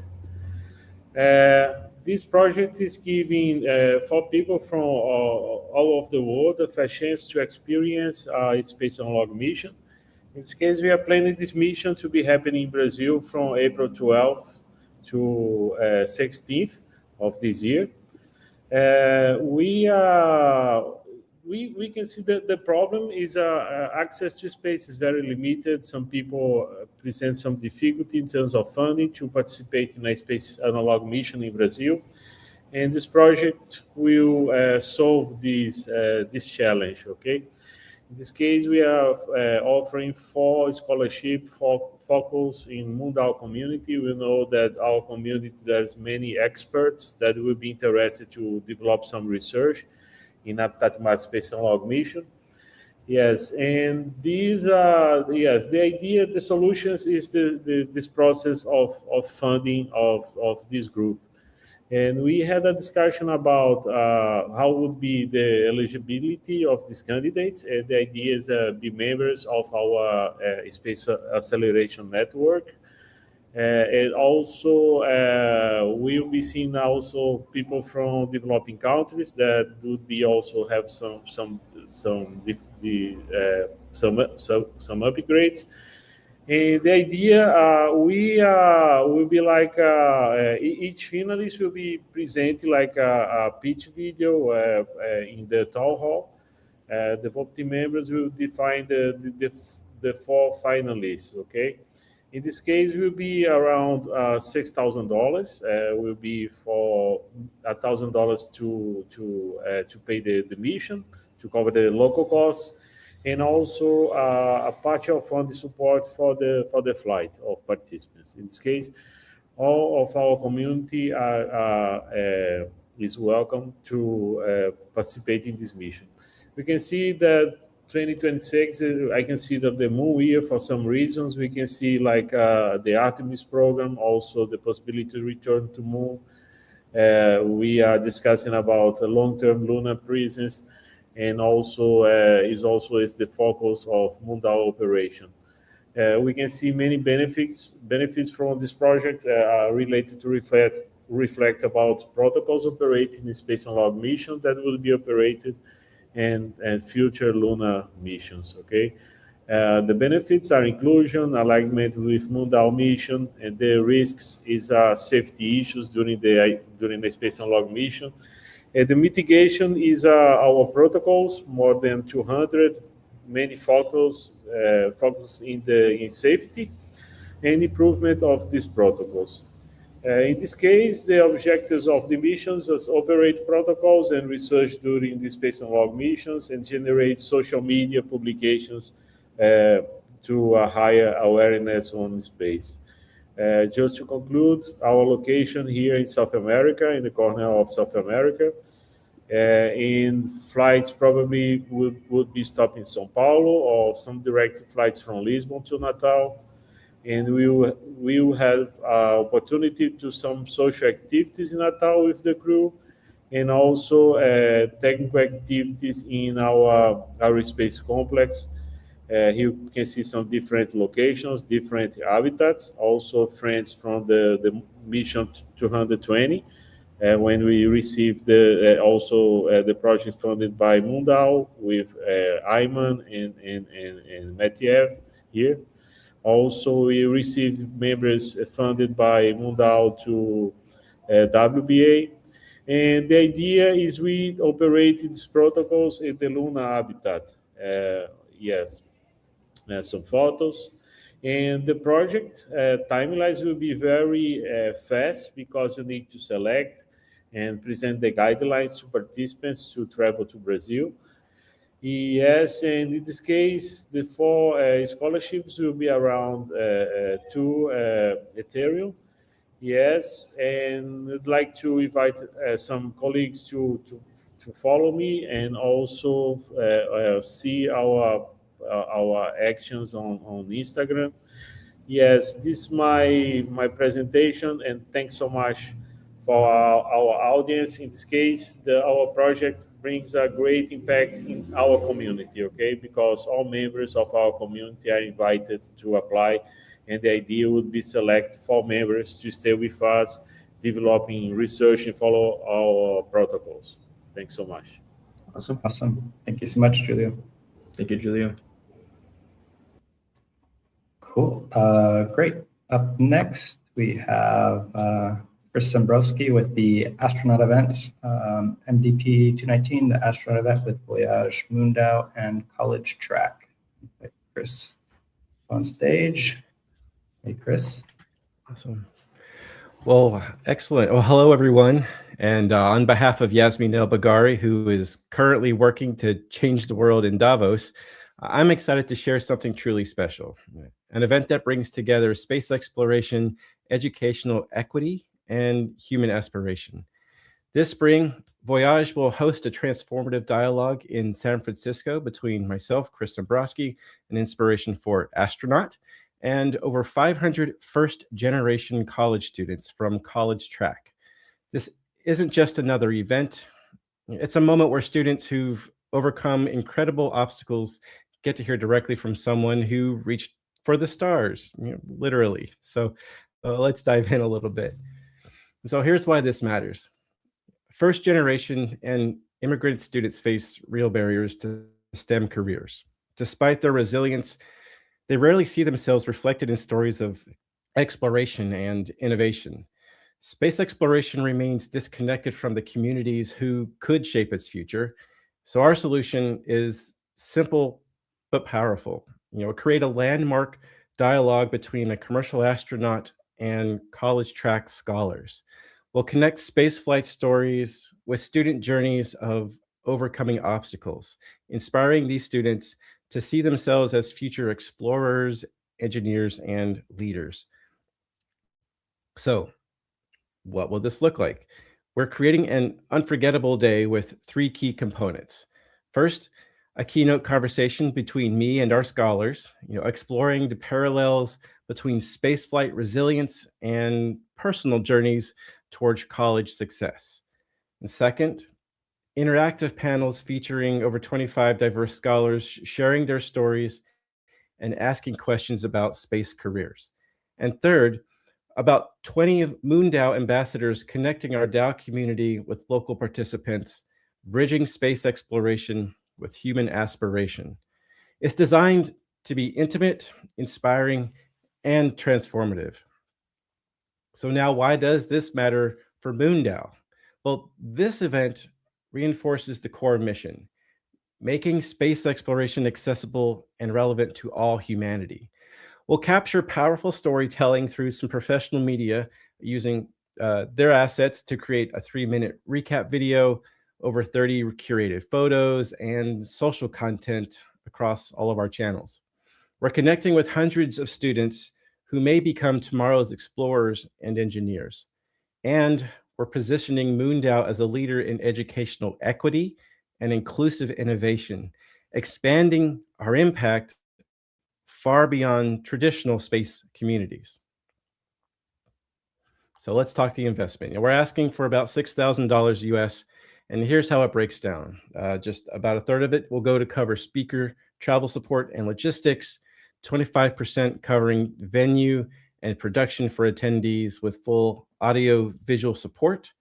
This project is giving for people from all over the world a chance to experience a space analog mission. In this case, we are planning this mission to be happening in Brazil from April 12th to 16th of this year. We can see that the problem is access to space is very limited. Some people present some difficulty in terms of funding to participate in a space analog mission in Brazil. And this project will solve this challenge, okay? In this case, we are offering 4 scholarship focus in MoonDAO community. We know that our community, there's many experts that will be interested to develop some research in habitat space analog mission. Yes, and these yes, the idea, the solutions is this process of funding of this group. And we had a discussion about how would be the eligibility of these candidates. And the idea is be members of our space acceleration network. And also, we'll be seeing also people from developing countries that would be also have some upgrades. And the idea we will be like each finalist will be presenting like a pitch video in the town hall. The voting members will define the 4 finalists. Okay. In this case, will be around $6,000. Will be for $1,000 to pay the mission, to cover the local costs, and also a partial funding support for the flight of participants. In this case, all of our community is welcome to participate in this mission. We can see that 2026, I can see that the moon year for some reasons. We can see like the Artemis program, also the possibility to return to moon. We are discussing about a long-term lunar presence, and also is the focus of MoonDAO operation. We can see many benefits from this project related to reflect about protocols operating in space analog mission that will be operated and future lunar missions, okay? The benefits are inclusion, alignment with MoonDAO mission, and the risks is safety issues during the space analog mission. And the mitigation is our protocols, more than 200, many focus in safety and improvement of these protocols. In this case, the objectives of the missions is operate protocols and research during the space and log missions and generate social media publications to a higher awareness on space. Just to conclude, our location here in South America, in the corner of South America, in flights probably would be stopping in São Paulo or some direct flights from Lisbon to Natal. And we will have opportunity to some social activities in Natal with the crew, and also technical activities in our aerospace complex. Here you can see some different locations, different habitats, also friends from the mission 220. When we received the project funded by MoonDAO with Ayman and Matiev here. Also, we received members funded by MoonDAO to WBA. And the idea is we operate these protocols in the lunar habitat. Yes, some photos. And the project timelines will be very fast because you need to select and present the guidelines to participants to travel to Brazil. Yes, and in this case, the 4 scholarships will be around 2 Ethereum. Yes, and I'd like to invite some colleagues to follow me and also see our actions on Instagram. Yes, this is my presentation, and thanks so much for our audience. In this case, our project brings a great impact in our community, okay? Because all members of our community are invited to apply, and the idea would be select 4 members to stay with us, developing research and follow our protocols. Thanks so much. Awesome. Awesome. Thank you so much, Julio. Thank you, Julio. Cool. Great. Up next, we have Chris Zembrowski with the Astronaut event, MDP 219, the Astronaut event with Voyaj, MoonDAO, and College Track. Chris on stage. Hey, Chris. Awesome. Well, excellent. Well, hello, everyone. And on behalf of Yasmin El-Bagari, who is currently working to change the world in Davos, I'm excited to share something truly special, an event that brings together space exploration, educational equity, and human aspiration. This spring, Voyaj will host a transformative dialogue in San Francisco between myself, Chris Zembrowski, an inspiration for Astronaut, and over 500 first-generation college students from College Track. This isn't just another event. It's a moment where students who've overcome incredible obstacles get to hear directly from someone who reached for the stars, literally. So let's dive in a little bit. So here's why this matters. First generation and immigrant students face real barriers to STEM careers. Despite their resilience, they rarely see themselves reflected in stories of exploration and innovation. Space exploration remains disconnected from the communities who could shape its future. So our solution is simple but powerful. Create a landmark dialogue between a commercial astronaut and College Track scholars. We'll connect spaceflight stories with student journeys of overcoming obstacles, inspiring these students to see themselves as future explorers, engineers, and leaders. So, what will this look like? We're creating an unforgettable day with 3 key components. First, a keynote conversation between me and our scholars, exploring the parallels between spaceflight resilience and personal journeys towards college success. And second, interactive panels featuring over 25 diverse scholars sharing their stories and asking questions about space careers. And third, about 20 MoonDAO ambassadors connecting our DAO community with local participants, bridging space exploration with human aspiration. It's designed to be intimate, inspiring, and transformative. So now, why does this matter for MoonDAO? Well, this event reinforces the core mission, making space exploration accessible and relevant to all humanity. We'll capture powerful storytelling through some professional media using their assets to create a 3-minute recap video, over 30 curated photos, and social content across all of our channels. We're connecting with hundreds of students who may become tomorrow's explorers and engineers. And we're positioning MoonDAO as a leader in educational equity and inclusive innovation, expanding our impact far beyond traditional space communities. So let's talk the investment. We're asking for about $6,000 US, and here's how it breaks down. Just about a third of it will go to cover speaker, travel support, and logistics, 25% covering venue and production for attendees with full audio visual support,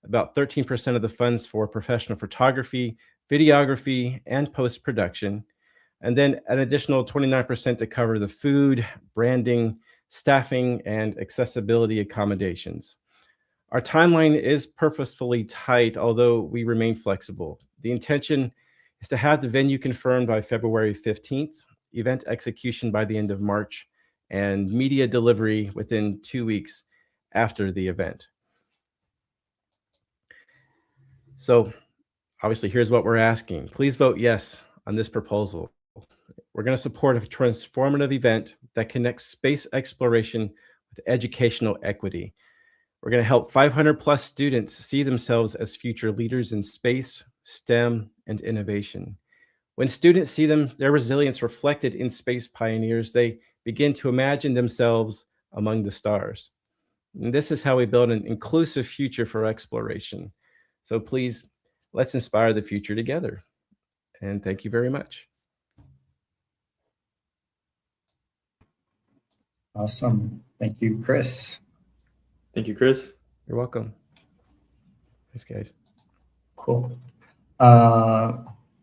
about 13% of the funds for professional photography, videography, and post-production, and then an additional 29% to cover the food, branding, staffing, and accessibility accommodations. Our timeline is purposefully tight, although we remain flexible. The intention is to have the venue confirmed by February 15th, event execution by the end of March, and media delivery within 2 weeks after the event. So obviously, here's what we're asking. Please vote yes on this proposal. We're going to support a transformative event that connects space exploration with educational equity. We're going to help 500 plus students see themselves as future leaders in space, STEM, and innovation. When students see their resilience reflected in space pioneers, they begin to imagine themselves among the stars. And this is how we build an inclusive future for exploration. So please, let's inspire the future together. And thank you very much. Awesome. Thank you, Chris. Thank you, Chris. You're welcome. Thanks, guys. Cool.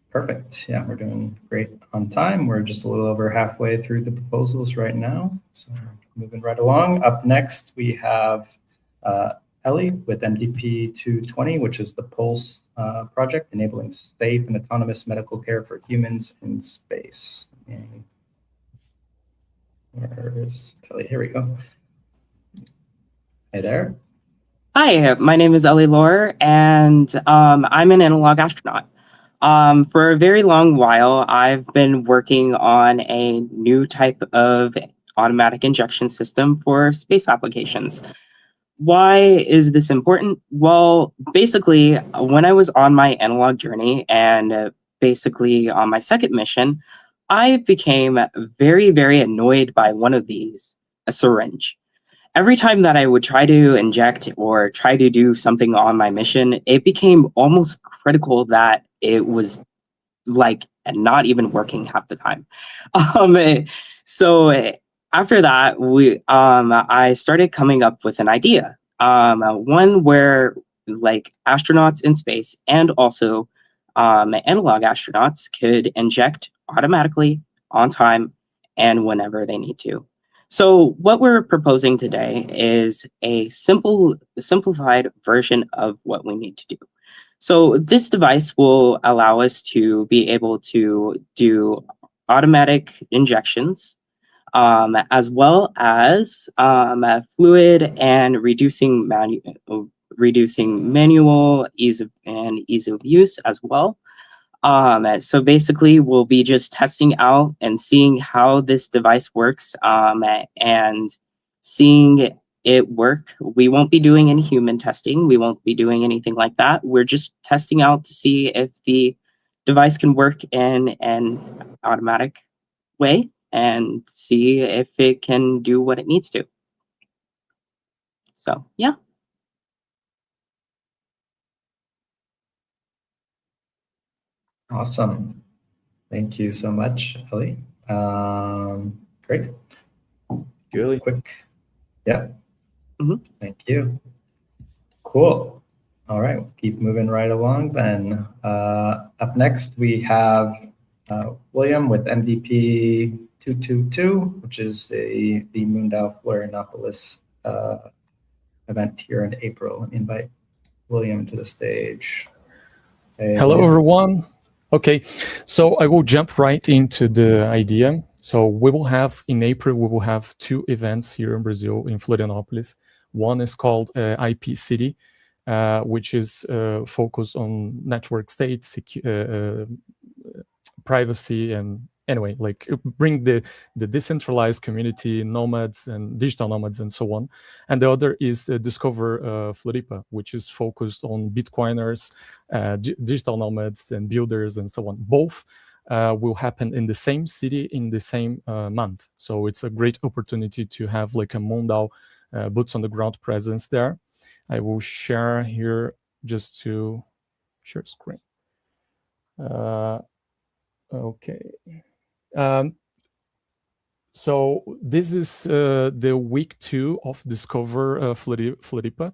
Perfect. Yeah, we're doing great on time. We're just a little over halfway through the proposals right now. So moving right along. Up next, we have Ellie with MDP 220, which is the PULSE project, enabling safe and autonomous medical care for humans in space. And where is Ellie? Here we go. Hey there. Hi, my name is Ellie Lohr, and I'm an analog astronaut. For a very long while, I've been working on a new type of automatic injection system for space applications. Why is this important? Well, basically, when I was on my analog journey and basically on my second mission, I became very, very annoyed by one of these, a syringe. Every time that I would try to inject or try to do something on my mission, it became almost critical that it was like not even working half the time. So after that, I started coming up with an idea, one where like astronauts in space and also analog astronauts could inject automatically on time and whenever they need to. So what we're proposing today is a simplified version of what we need to do. So this device will allow us to be able to do automatic injections, as well as fluid and reducing manual ease of use as well. So basically, we'll be just testing out and seeing how this device works and seeing it work. We won't be doing any human testing. We won't be doing anything like that. We're just testing out to see if the device can work in an automatic way and see if it can do what it needs to. So, yeah. Awesome. Thank you so much, Ellie. Great. Really quick. Yeah. Thank you. Cool. All right, we'll keep moving right along then. Up next, we have William with MDP 222, which is the MoonDAO Florianópolis event here in April. Let me invite William to the stage. Hey, hello, William. everyone. Okay, so I will jump right into the idea. So we will have, in April, we will have 2 events here in Brazil, in Florianópolis. One is called IP City, which is focused on network state, privacy, and anyway, like bring the decentralized community, nomads and digital nomads and so on. And the other is Discover Floripa, which is focused on Bitcoiners, digital nomads and builders and so on. Both will happen in the same city in the same month. So it's a great opportunity to have like a MoonDAO boots on the ground presence there. I will share here just to share screen. Okay. So this is the week 2 of Discover Floripa,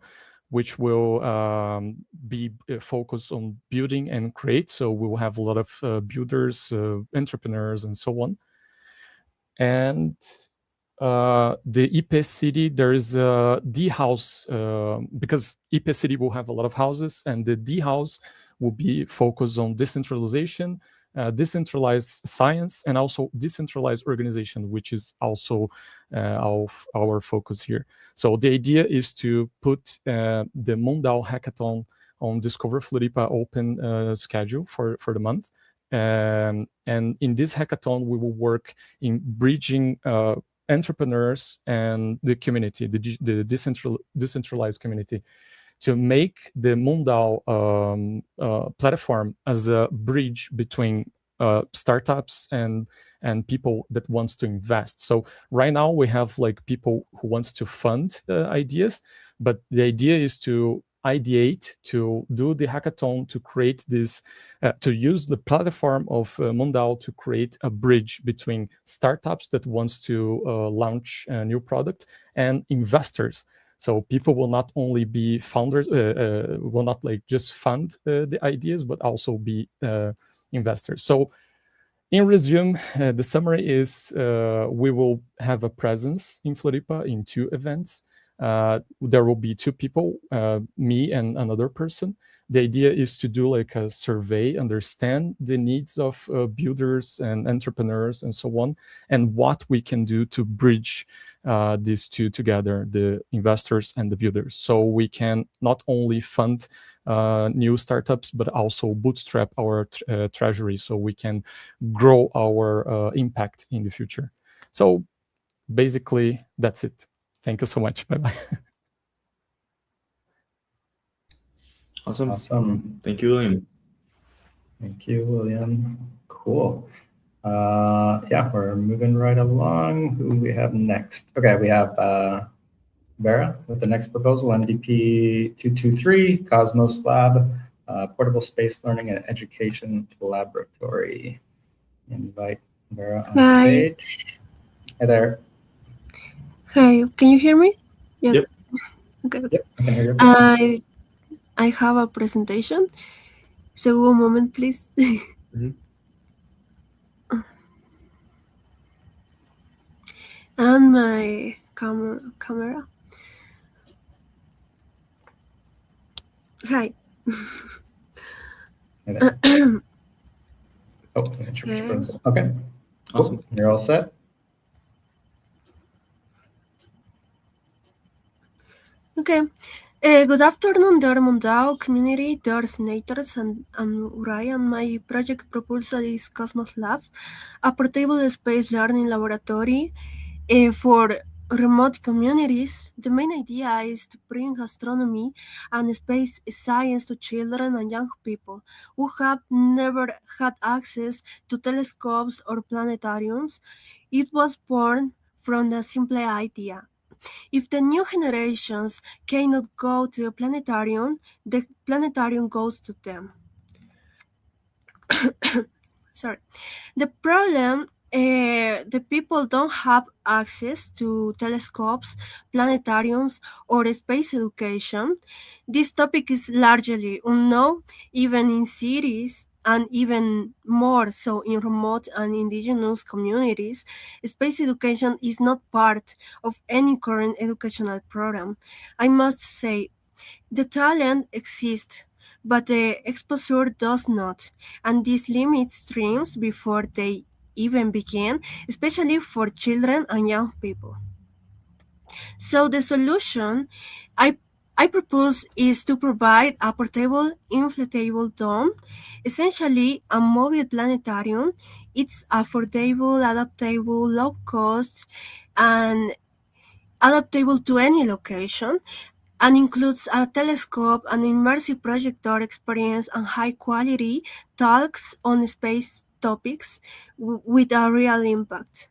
which will be focused on building and create. So we will have a lot of builders, entrepreneurs, and so on. And the IP City, there is a D house, because IP City will have a lot of houses, and the D house will be focused on decentralization, decentralized science, and also decentralized organization, which is also our focus here. So the idea is to put the MoonDAO hackathon on Discover Floripa open schedule for the month. And in this hackathon, we will work in bridging entrepreneurs and the community, the decentralized community, to make the MoonDAO platform as a bridge between startups and people that wants to invest. So right now we have like people who wants to fund ideas, but the idea is to ideate, to do the hackathon, to create this, to use the platform of MoonDAO to create a bridge between startups that wants to launch a new product and investors. So people will not only be founders, will not like just fund the ideas, but also be investors. So in resume, the summary is we will have a presence in Floripa in 2 events. There will be 2 people, me and another person. The idea is to do like a survey, understand the needs of builders and entrepreneurs and so on, and what we can do to bridge these 2 together, the investors and the builders. So we can not only fund new startups, but also bootstrap our treasury so we can grow our impact in the future. So basically, that's it. Thank you so much. Bye-bye. Awesome. Thank you, William. Thank you, William. Cool. Yeah, we're moving right along. Who do we have next? Okay, we have Vera with the next proposal, MVP 223, CosmosLab, Portable Space Learning and Education Laboratory. Invite Vera on stage. Hey there. Hi, can you hear me? Yes. Yep. Okay. Yep, I can hear you. I have a presentation. So one moment, please. And my camera. Hi. Hey there. Okay. Awesome. Cool. You're all set. Okay. Good afternoon, dear MoonDAO community, dear senators and Uray, and my project proposal is CosmosLab, a portable space learning laboratory for remote communities. The main idea is to bring astronomy and space science to children and young people who have never had access to telescopes or planetariums. It was born from a simple idea. If the new generations cannot go to a planetarium, the planetarium goes to them. Sorry. The problem, the people don't have access to telescopes, planetariums, or space education. This topic is largely unknown, even in cities, and even more so in remote and indigenous communities. Space education is not part of any current educational program. I must say, the talent exists, but the exposure does not, and this limits dreams before they even begin, especially for children and young people. So the solution I propose is to provide a portable inflatable dome, essentially a mobile planetarium. It's affordable, adaptable, low cost, and adaptable to any location, and includes a telescope, an immersive projector experience, and high-quality talks on space topics with a real impact.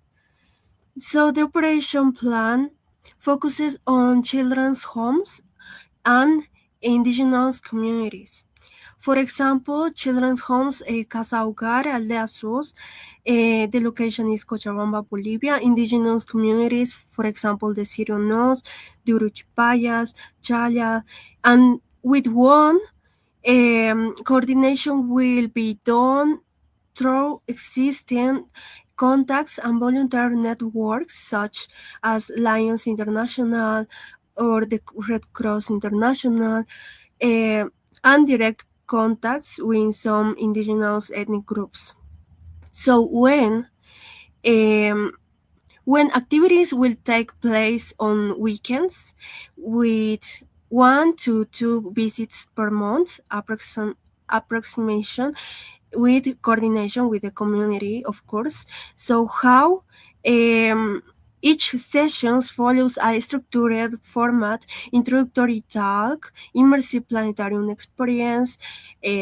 So the operation plan focuses on children's homes and indigenous communities. For example, children's homes, Casa Hogar, Aldea SUS, the location is Cochabamba, Bolivia. Indigenous communities, for example, the Sirionos, the Uruchipayas, Chaya, and with one, coordination will be done through existing contacts and volunteer networks such as Lions International or the Red Cross International, and direct contacts with some indigenous ethnic groups. So when activities will take place on weekends with 1 to 2 visits per month, approximation with coordination with the community, of course. So how each session follows a structured format: introductory talk, immersive planetarium experience,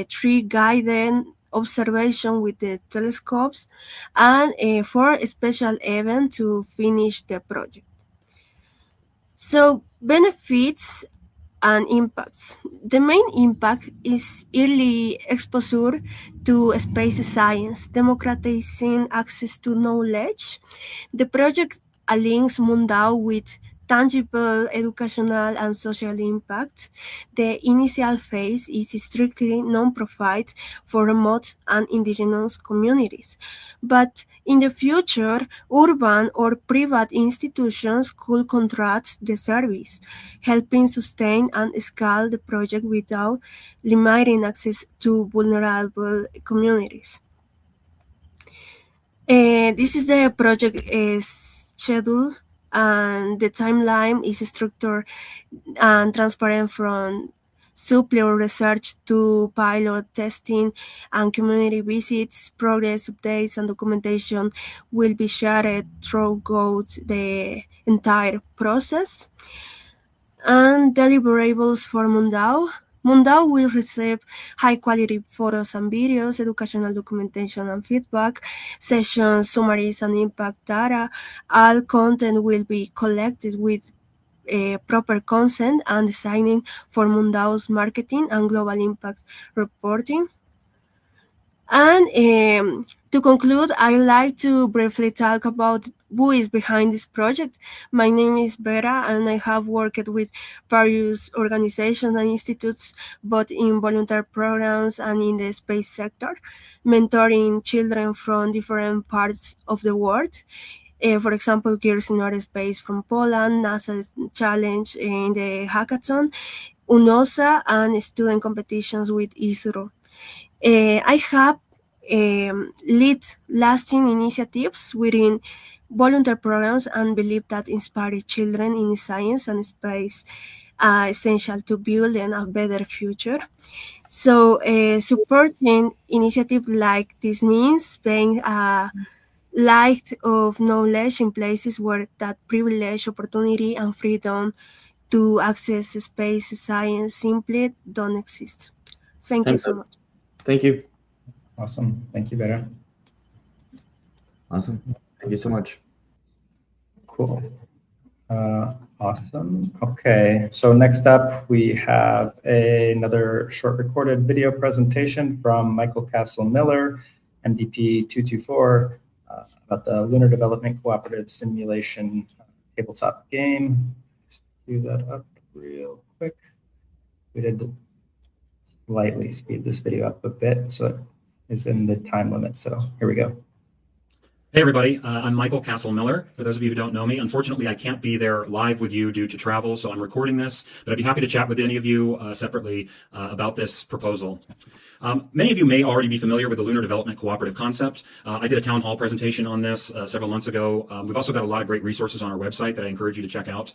tree guided observation with the telescopes, and for a special event to finish the project. So benefits and impacts. The main impact is early exposure to space science, democratizing access to knowledge. The project aligns MoonDAO with tangible educational and social impact. The initial phase is strictly non-profit for remote and indigenous communities. But in the future, urban or private institutions could contract the service, helping sustain and scale the project without limiting access to vulnerable communities. This is the project schedule, and the timeline is structured and transparent from supplier research to pilot testing and community visits. Progress updates and documentation will be shared throughout the entire process. And deliverables for MoonDAO. MoonDAO will receive high-quality photos and videos, educational documentation and feedback, sessions, summaries, and impact data. All content will be collected with proper consent and designing for MoonDAO's marketing and global impact reporting. And to conclude, I'd like to briefly talk about who is behind this project. My name is Vera, and I have worked with various organizations and institutes, both in volunteer programs and in the space sector, mentoring children from different parts of the world. For example, Girls in Outer Space from Poland, NASA Challenge in the Hackathon, UNOSA, and student competitions with ISRO. I have lead lasting initiatives within volunteer programs and believe that inspiring children in science and space are essential to building a better future. So supporting initiatives like this means being a light of knowledge in places where that privilege, opportunity, and freedom to access space science simply don't exist. Thank you so much. Thank you. Awesome. Thank you, Vera. Awesome. Thank you so much. Cool. Awesome. Okay. So next up, we have another short recorded video presentation from Michael Castle-Miller, MDP 224, about the Lunar Development Cooperative Simulation tabletop game. Just do that up real quick. We did slightly speed this video up a bit, so it is in the time limit. So here we go. Hey everybody, I'm Michael Castle-Miller. For those of you who don't know me, unfortunately I can't be there live with you due to travel, so I'm recording this, but I'd be happy to chat with any of you separately about this proposal. Many of you may already be familiar with the Lunar Development Cooperative concept. I did a town hall presentation on this several months ago. We've also got a lot of great resources on our website that I encourage you to check out.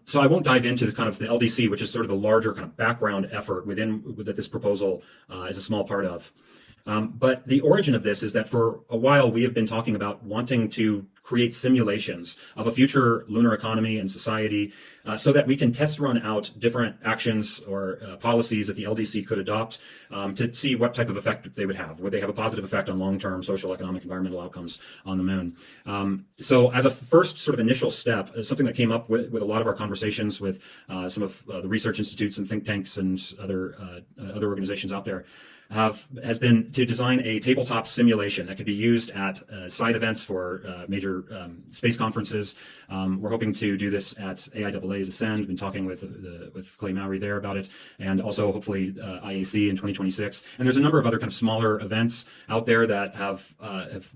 So I won't dive into the kind of the LDC, which is sort of the larger kind of background effort that this proposal is a small part of. But the origin of this is that for a while we have been talking about wanting to create simulations of a future lunar economy and society so that we can test run out different actions or policies that the LDC could adopt to see what type of effect they would have. Would they have a positive effect on long-term social, economic, environmental outcomes on the moon? So as a first sort of initial step, something that came up with a lot of our conversations with some of the research institutes and think tanks and other organizations out there has been to design a tabletop simulation that could be used at side events for major space conferences. We're hoping to do this at AIAA's Ascend. Been talking with Clay Mowry there about it, and also hopefully IAC in 2026. And there's a number of other kind of smaller events out there that have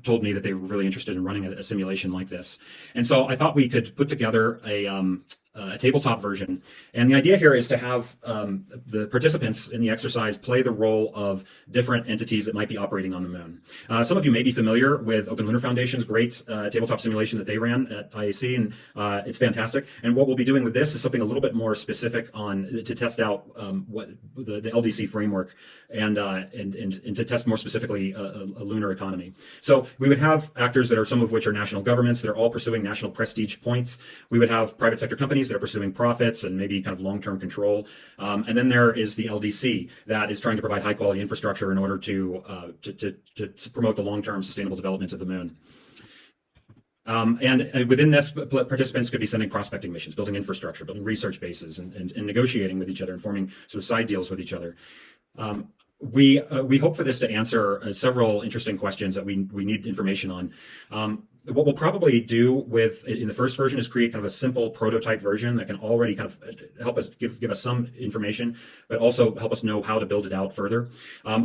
told me that they were really interested in running a simulation like this. And so I thought we could put together a tabletop version. And the idea here is to have the participants in the exercise play the role of different entities that might be operating on the moon. Some of you may be familiar with Open Lunar Foundation's great tabletop simulation that they ran at IAC, and it's fantastic. And what we'll be doing with this is something a little bit more specific to test out what the LDC framework and to test more specifically a lunar economy. So we would have actors that are some of which are national governments that are all pursuing national prestige points. We would have private sector companies that are pursuing profits and maybe kind of long-term control. And then there is the LDC that is trying to provide high-quality infrastructure in order to promote the long-term sustainable development of the moon. And within this, participants could be sending prospecting missions, building infrastructure, building research bases, and negotiating with each other and forming sort of side deals with each other. We hope for this to answer several interesting questions that we need information on. What we'll probably do in the first version is create kind of a simple prototype version that can already kind of help us give us some information, but also help us know how to build it out further.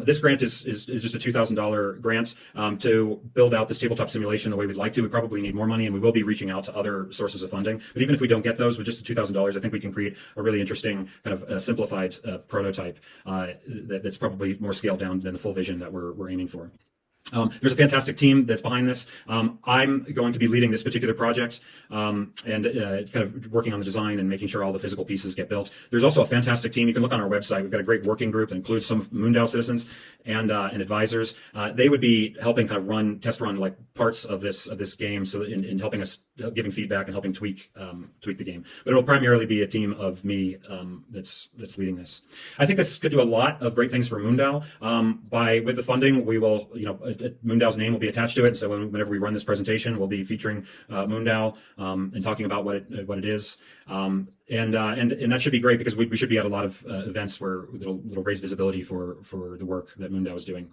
This grant is just a $2,000 grant to build out this tabletop simulation the way we'd like to. We probably need more money, and we will be reaching out to other sources of funding. But even if we don't get those with just the $2,000, I think we can create a really interesting kind of simplified prototype that's probably more scaled down than the full vision that we're aiming for. There's a fantastic team that's behind this. I'm going to be leading this particular project and kind of working on the design and making sure all the physical pieces get built. There's also a fantastic team. You can look on our website. We've got a great working group that includes some MoonDAO citizens and advisors. They would be helping kind of test run like parts of this game, so in helping us, giving feedback and helping tweak the game. But it'll primarily be a team of me that's leading this. I think this could do a lot of great things for MoonDAO. With the funding, we will, MoonDAO's name will be attached to it. So whenever we run this presentation, we'll be featuring MoonDAO and talking about what it is. And that should be great because we should be at a lot of events where it'll raise visibility for the work that MoonDAO is doing.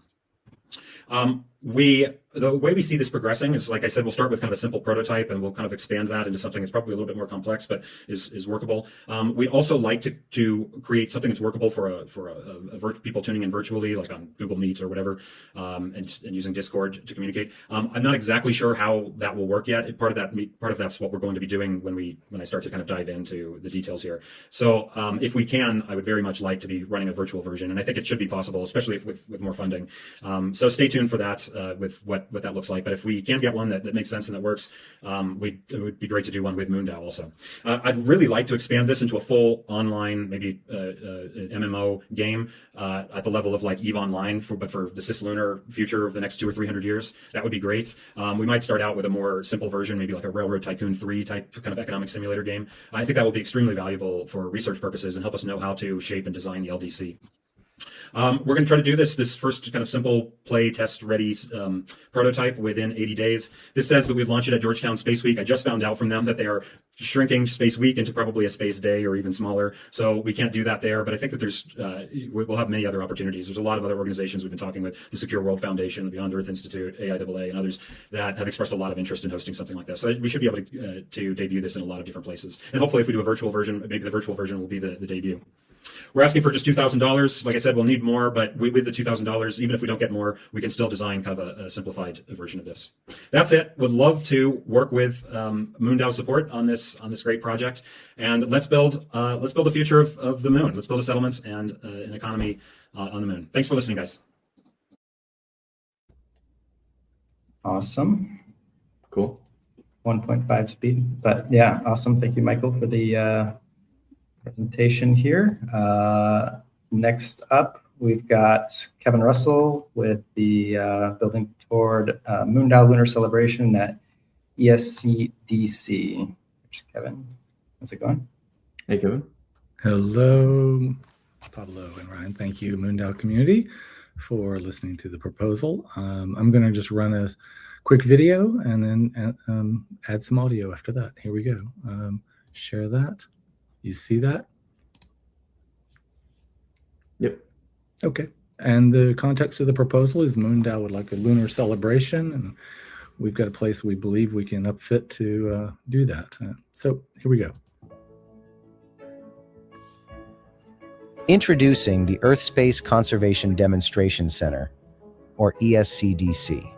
The way we see this progressing is, like I said, we'll start with kind of a simple prototype and we'll kind of expand that into something that's probably a little bit more complex, but is workable. We'd also like to create something that's workable for people tuning in virtually, like on Google Meet or whatever, and using Discord to communicate. I'm not exactly sure how that will work yet. Part of that's what we're going to be doing when I start to kind of dive into the details here. So if we can, I would very much like to be running a virtual version, and I think it should be possible, especially with more funding. So stay tuned for that with what that looks like. But if we can get one that makes sense and that works, it would be great to do one with MoonDAO also. I'd really like to expand this into a full online, maybe an MMO game at the level of like EVE Online, but for the cislunar future of the next 200 or 300 years. That would be great. We might start out with a more simple version, maybe like a Railroad Tycoon 3 type kind of economic simulator game. I think that will be extremely valuable for research purposes and help us know how to shape and design the LDC. We're going to try to do this first kind of simple play test ready prototype within 80 days. This says that we launch it at Georgetown Space Week. I just found out from them that they are shrinking Space Week into probably a Space Day or even smaller. So we can't do that there, but I think that we'll have many other opportunities. There's a lot of other organizations we've been talking with, the Secure World Foundation, the Beyond Earth Institute, AIAA, and others that have expressed a lot of interest in hosting something like this. So we should be able to debut this in a lot of different places. And hopefully if we do a virtual version, maybe the virtual version will be the debut. We're asking for just $2,000. Like I said, we'll need more, but with the $2,000, even if we don't get more, we can still design kind of a simplified version of this. That's it. Would love to work with MoonDAO support on this great project, and let's build the future of the moon. Let's build a settlement and an economy on the moon. Thanks for listening, guys. Awesome. Cool. 1.5 speed. But yeah, awesome. Thank you, Michael, for the presentation here. Next up, we've got Kevin Russell with the building toward MoonDAO Lunar Celebration at ESCDC. There's Kevin. How's it going? Hey, Kevin. Hello, Pablo and Ryan. Thank you, MoonDAO community, for listening to the proposal. I'm going to just run a quick video and then add some audio after that. Here we go. Share that. You see that? Yep. Okay. And the context of the proposal is MoonDAO would like a lunar celebration, and we've got a place we believe we can upfit to do that. So here we go. Introducing the Earth Space Conservation Demonstration Center, or ESCDC.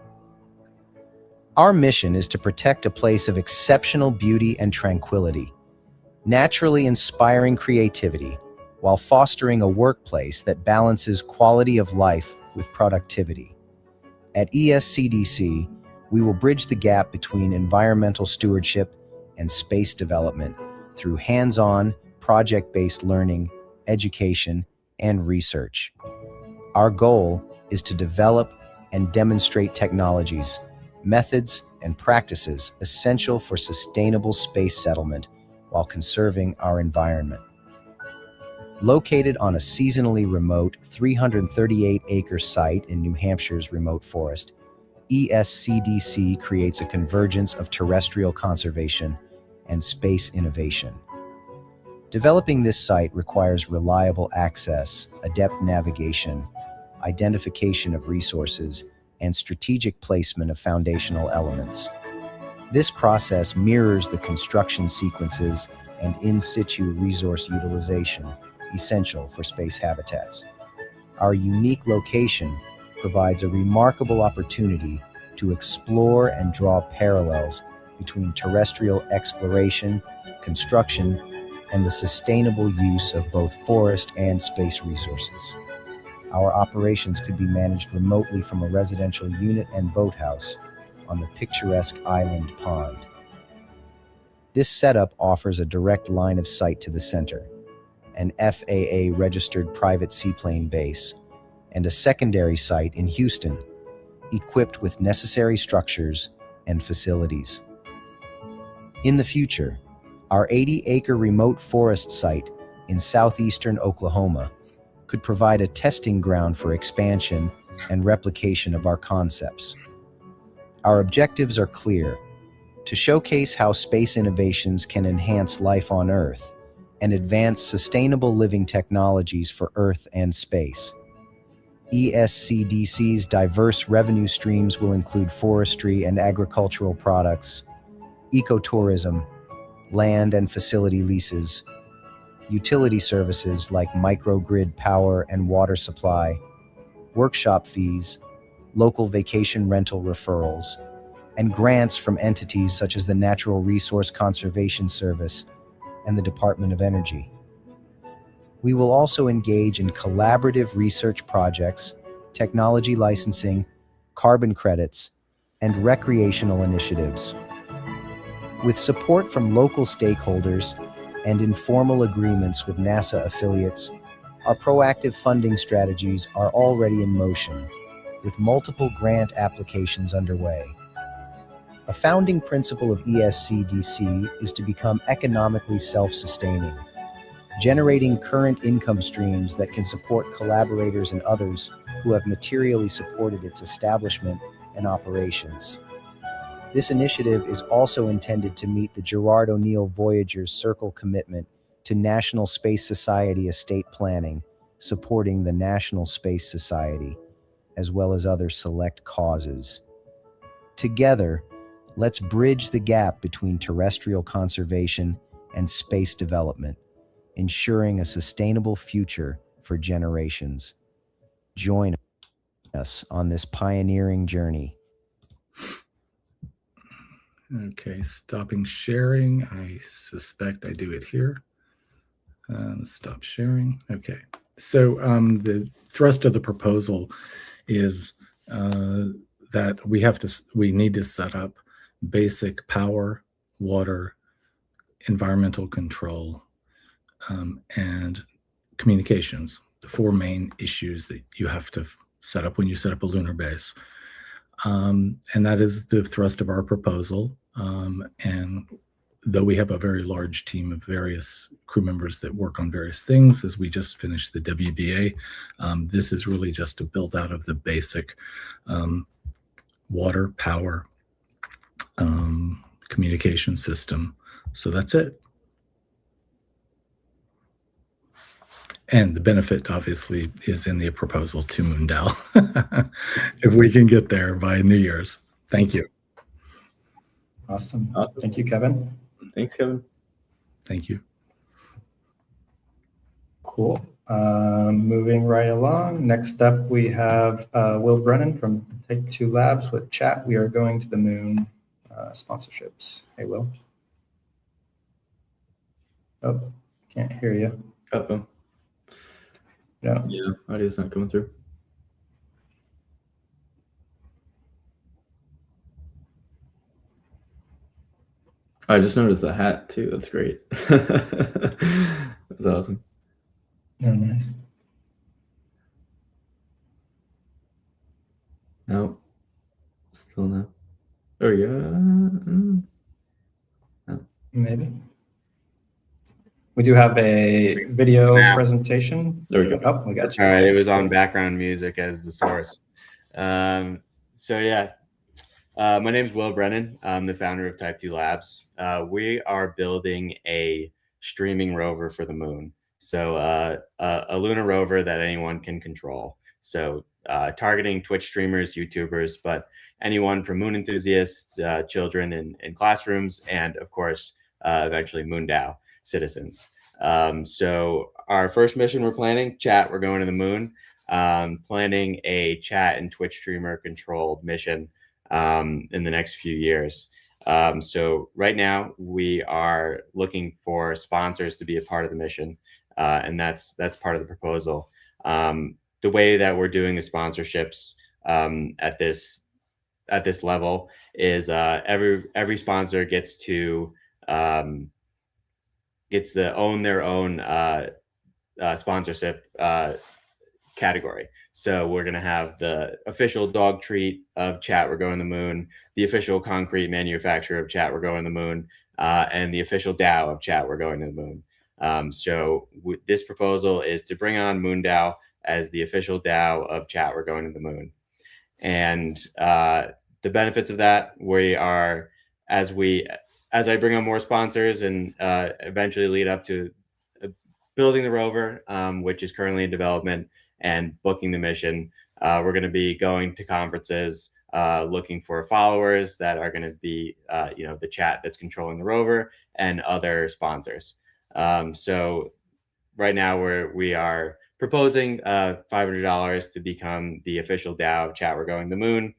Our mission is to protect a place of exceptional beauty and tranquility, naturally inspiring creativity, while fostering a workplace that balances quality of life with productivity. At ESCDC, we will bridge the gap between environmental stewardship and space development through hands-on, project-based learning, education, and research. Our goal is to develop and demonstrate technologies, methods, and practices essential for sustainable space settlement while conserving our environment. Located on a seasonally remote 338-acre site in New Hampshire's remote forest, ESCDC creates a convergence of terrestrial conservation and space innovation. Developing this site requires reliable access, adept navigation, identification of resources, and strategic placement of foundational elements. This process mirrors the construction sequences and in-situ resource utilization essential for space habitats. Our unique location provides a remarkable opportunity to explore and draw parallels between terrestrial exploration, construction, and the sustainable use of both forest and space resources. Our operations could be managed remotely from a residential unit and boathouse on the picturesque island pond. This setup offers a direct line of sight to the center, an FAA-registered private seaplane base, and a secondary site in Houston, equipped with necessary structures and facilities. In the future, our 80-acre remote forest site in southeastern Oklahoma could provide a testing ground for expansion and replication of our concepts. Our objectives are clear: to showcase how space innovations can enhance life on Earth and advance sustainable living technologies for Earth and space. ESCDC's diverse revenue streams will include forestry and agricultural products, ecotourism, land and facility leases, utility services like microgrid power and water supply, workshop fees, local vacation rental referrals, and grants from entities such as the Natural Resource Conservation Service and the Department of Energy. We will also engage in collaborative research projects, technology licensing, carbon credits, and recreational initiatives. With support from local stakeholders and informal agreements with NASA affiliates, our proactive funding strategies are already in motion, with multiple grant applications underway. A founding principle of ESCDC is to become economically self-sustaining, generating current income streams that can support collaborators and others who have materially supported its establishment and operations. This initiative is also intended to meet the Gerard O'Neill Voyager's Circle commitment to National Space Society estate planning, supporting the National Space Society, as well as other select causes. Together, let's bridge the gap between terrestrial conservation and space development, ensuring a sustainable future for generations. Join us on this pioneering journey. Okay, stopping sharing. I suspect I do it here. Stop sharing. Okay. So the thrust of the proposal is that we need to set up basic power, water, environmental control, and communications, the four main issues that you have to set up when you set up a lunar base. And that is the thrust of our proposal. And though we have a very large team of various crew members that work on various things, as we just finished the WBA, this is really just a build out of the basic water, power, communication system. So that's it. And the benefit, obviously, is in the proposal to MoonDAO, if we can get there by New Year's. Thank you. Awesome. Thank you, Kevin. Thanks, Kevin. Thank you. Cool. Moving right along. Next up, we have Will Brennan from Type 2 Labs with Chat. We are going to the moon sponsorships. Hey, Will. Oh, can't hear you. Uh-oh. No. Yeah, audio's not coming through. I just noticed the hat too. That's great. That's awesome. Oh, nice. No, still no. There we go. No. Maybe. We do have a video presentation. There we go. Oh, we got you. All right, it was on background music as the source. So yeah, my name is Will Brennan. I'm the founder of Type 2 Labs. We are building a streaming rover for the moon. So a lunar rover that anyone can control. So targeting Twitch streamers, YouTubers, but anyone from moon enthusiasts, children in classrooms, and of course, eventually MoonDAO citizens. So our first mission we're planning, Chat, we're going to the moon, planning a chat and Twitch streamer controlled mission in the next few years. So right now we are looking for sponsors to be a part of the mission. And that's part of the proposal. The way that we're doing the sponsorships at this level is every sponsor gets to own their own sponsorship category. So we're going to have the official dog treat of Chat, we're going to the moon, the official concrete manufacturer of Chat, we're going to the moon, and the official DAO of Chat, we're going to the moon. So this proposal is to bring on MoonDAO as the official DAO of Chat, we're going to the moon. And the benefits of that, we are, as I bring on more sponsors and eventually lead up to building the rover, which is currently in development, and booking the mission, we're going to be going to conferences, looking for followers that are going to be, the chat that's controlling the rover and other sponsors. So right now we are proposing $500 to become the official DAO of Chat, we're going to the moon,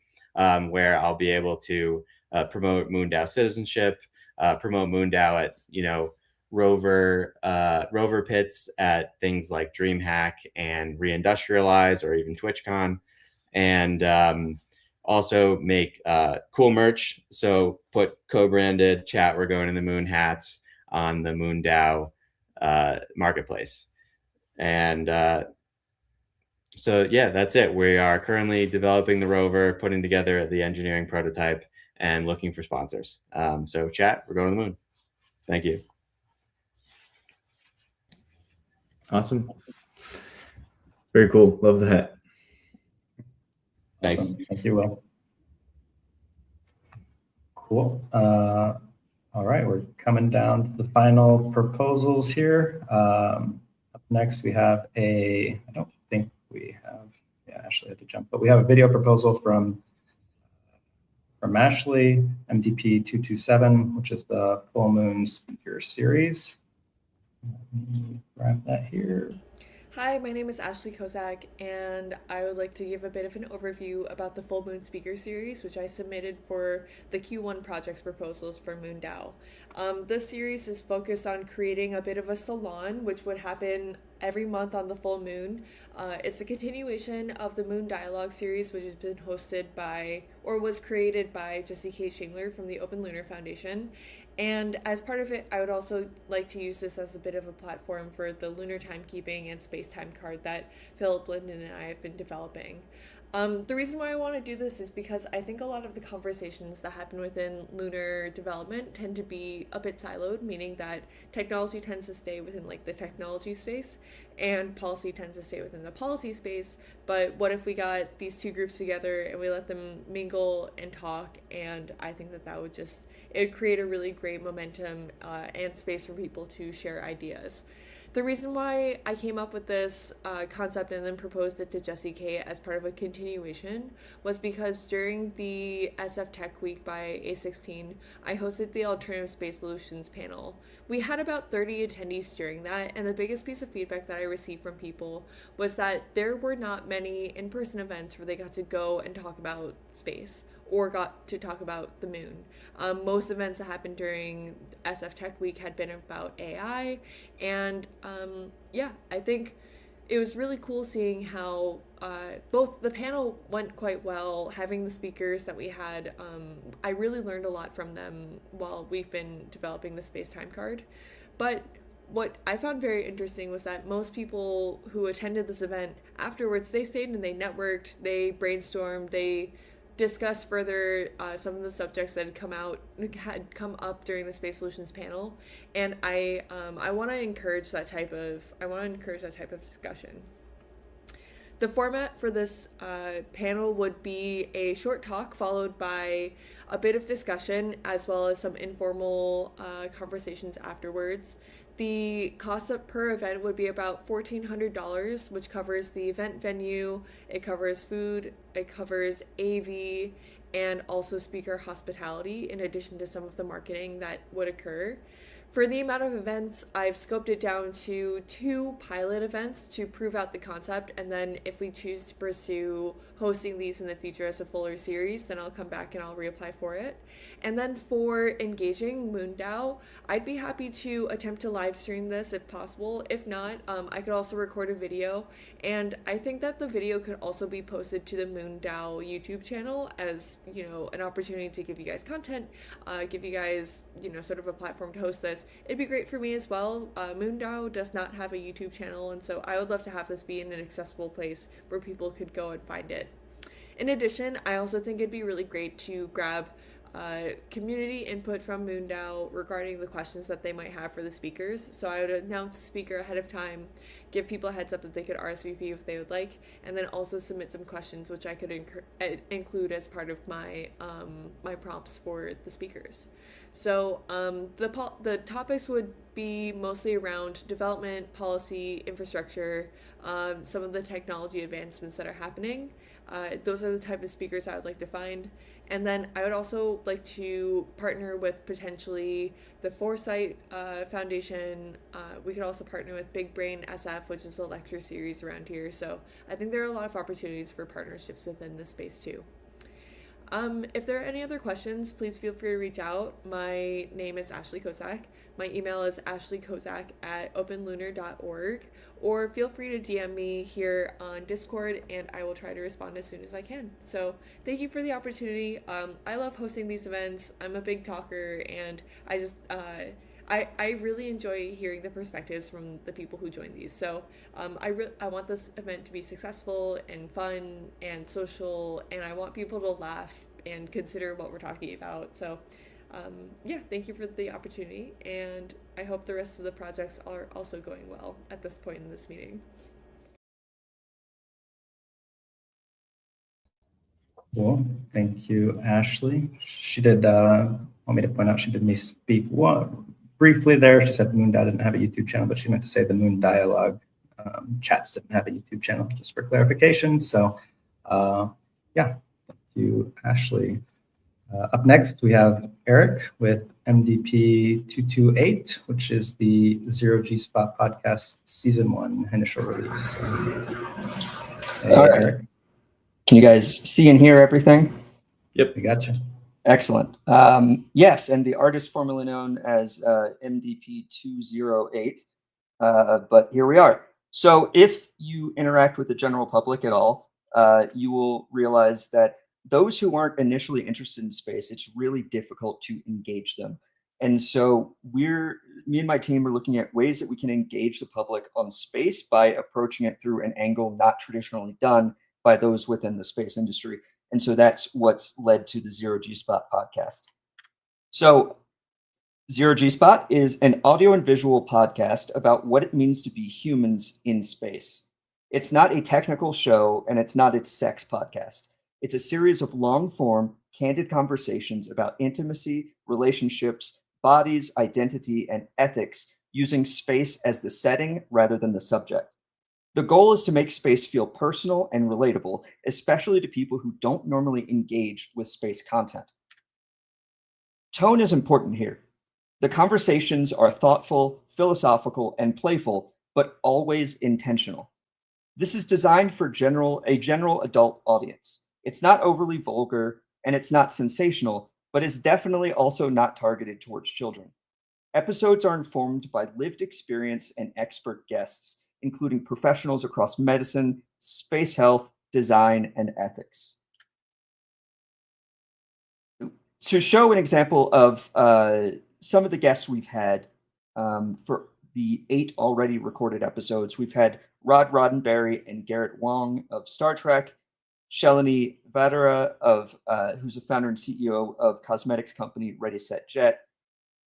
where I'll be able to promote MoonDAO citizenship, promote MoonDAO at, rover pits at things like DreamHack and Reindustrialize or even TwitchCon, and also make cool merch. So put co-branded Chat, we're going to the moon hats on the MoonDAO marketplace. And so yeah, that's it. We are currently developing the rover, putting together the engineering prototype, and looking for sponsors. So Chat, we're going to the moon. Thank you. Awesome. Very cool. Love the hat. Thanks. Awesome. Thank you, Will. Cool. All right, we're coming down to the final proposals here. Up next, we have I don't think we have, Ashley had to jump, but we have a video proposal from Ashley, MDP 227, which is the Full Moon Speaker Series. Let me grab that here. Hi, my name is Ashley Kozak, and I would like to give a bit of an overview about the Full Moon Speaker Series, which I submitted for the Q1 projects proposals for MoonDAO. This series is focused on creating a bit of a salon, which would happen every month on the full moon. It's a continuation of the Moon Dialogue series, which has been hosted by, or was created by, Jesse K. Shingler from the Open Lunar Foundation. And as part of it, I would also like to use this as a bit of a platform for the lunar timekeeping and space-time card that Philip Linden and I have been developing. The reason why I want to do this is because I think a lot of the conversations that happen within lunar development tend to be a bit siloed, meaning that technology tends to stay within like the technology space and policy tends to stay within the policy space. But what if we got these two groups together and we let them mingle and talk? And I think that would just, it would create a really great momentum and space for people to share ideas. The reason why I came up with this concept and then proposed it to Jesse K as part of a continuation was because during the SF Tech Week by A16, I hosted the Alternative Space Solutions panel. We had about 30 attendees during that, and the biggest piece of feedback that I received from people was that there were not many in-person events where they got to go and talk about space or got to talk about the moon. Most events that happened during SF Tech Week had been about AI, and yeah, I think it was really cool seeing how both the panel went quite well, having the speakers that we had. I really learned a lot from them while we've been developing the space-time card. But what I found very interesting was that most people who attended this event afterwards, they stayed and they networked, they brainstormed, they discuss further some of the subjects that had come up during the Space Solutions panel, and I want to encourage that type of discussion. The format for this panel would be a short talk followed by a bit of discussion as well as some informal conversations afterwards. The cost per event would be about $1,400, which covers the event venue, it covers food, it covers AV, and also speaker hospitality, in addition to some of the marketing that would occur. For the amount of events, I've scoped it down to 2 pilot events to prove out the concept, and then if we choose to pursue hosting these in the future as a fuller series, then I'll come back and I'll reapply for it. And then for engaging MoonDAO, I'd be happy to attempt to live stream this if possible. If not, I could also record a video, and I think that the video could also be posted to the MoonDAO YouTube channel as, you know, an opportunity to give you guys content, give you guys, you know, sort of a platform to host this. It'd be great for me as well. MoonDAO does not have a YouTube channel, and so I would love to have this be in an accessible place where people could go and find it. In addition, I also think it'd be really great to grab community input from MoonDAO regarding the questions that they might have for the speakers. So I would announce the speaker ahead of time, give people a heads up that they could RSVP if they would like, and then also submit some questions which I could include as part of my my prompts for the speakers. So the topics would be mostly around development, policy, infrastructure, some of the technology advancements that are happening. Those are the type of speakers I would like to find. And then I would also like to partner with potentially the Foresight Foundation. We could also partner with Big Brain SF, which is a lecture series around here. So I think there are a lot of opportunities for partnerships within this space too. If there are any other questions, please feel free to reach out. My name is Ashley Kozak. My email is ashleykozak@openlunar.org, or feel free to DM me here on Discord and I will try to respond as soon as I can. So thank you for the opportunity. I love hosting these events. I'm a big talker, and I just I really enjoy hearing the perspectives from the people who join these. So I want this event to be successful and fun and social, and I want people to laugh and consider what we're talking about. So yeah, thank you for the opportunity, and I hope the rest of the projects are also going well at this point in this meeting. Cool. Thank you, Ashley. She did want me to point out she did speak briefly there. She said MoonDAO didn't have a YouTube channel, but she meant to say the Moon Dialogue chats didn't have a YouTube channel, just for clarification. So yeah, thank you, Ashley. Up next, we have Eric with MDP 228, which is the Zero G Spot podcast season 1 initial release. Hey, All right. Eric. Can you guys see and hear everything? Yep, we got you. Excellent. Yes, and the art is formerly known as MDP 208, but here we are. So if you interact with the general public at all, you will realize that those who aren't initially interested in space, it's really difficult to engage them. And so me and my team are looking at ways that we can engage the public on space by approaching it through an angle not traditionally done by those within the space industry. And so that's what's led to the Zero G Spot podcast. So Zero G Spot is an audio and visual podcast about what it means to be humans in space. It's not a technical show, and it's not a sex podcast. It's a series of long-form, candid conversations about intimacy, relationships, bodies, identity, and ethics, using space as the setting rather than the subject. The goal is to make space feel personal and relatable, especially to people who don't normally engage with space content. Tone is important here. The conversations are thoughtful, philosophical, and playful, but always intentional. This is designed for a general adult audience. It's not overly vulgar, and it's not sensational, but it's definitely also not targeted towards children. Episodes are informed by lived experience and expert guests, including professionals across medicine, space health, design, and ethics. To show an example of some of the guests we've had for the 8 already recorded episodes, we've had Rod Roddenberry and Garrett Wong of Star Trek, Shalini Vadera, who's the founder and CEO of cosmetics company Ready Set Jet,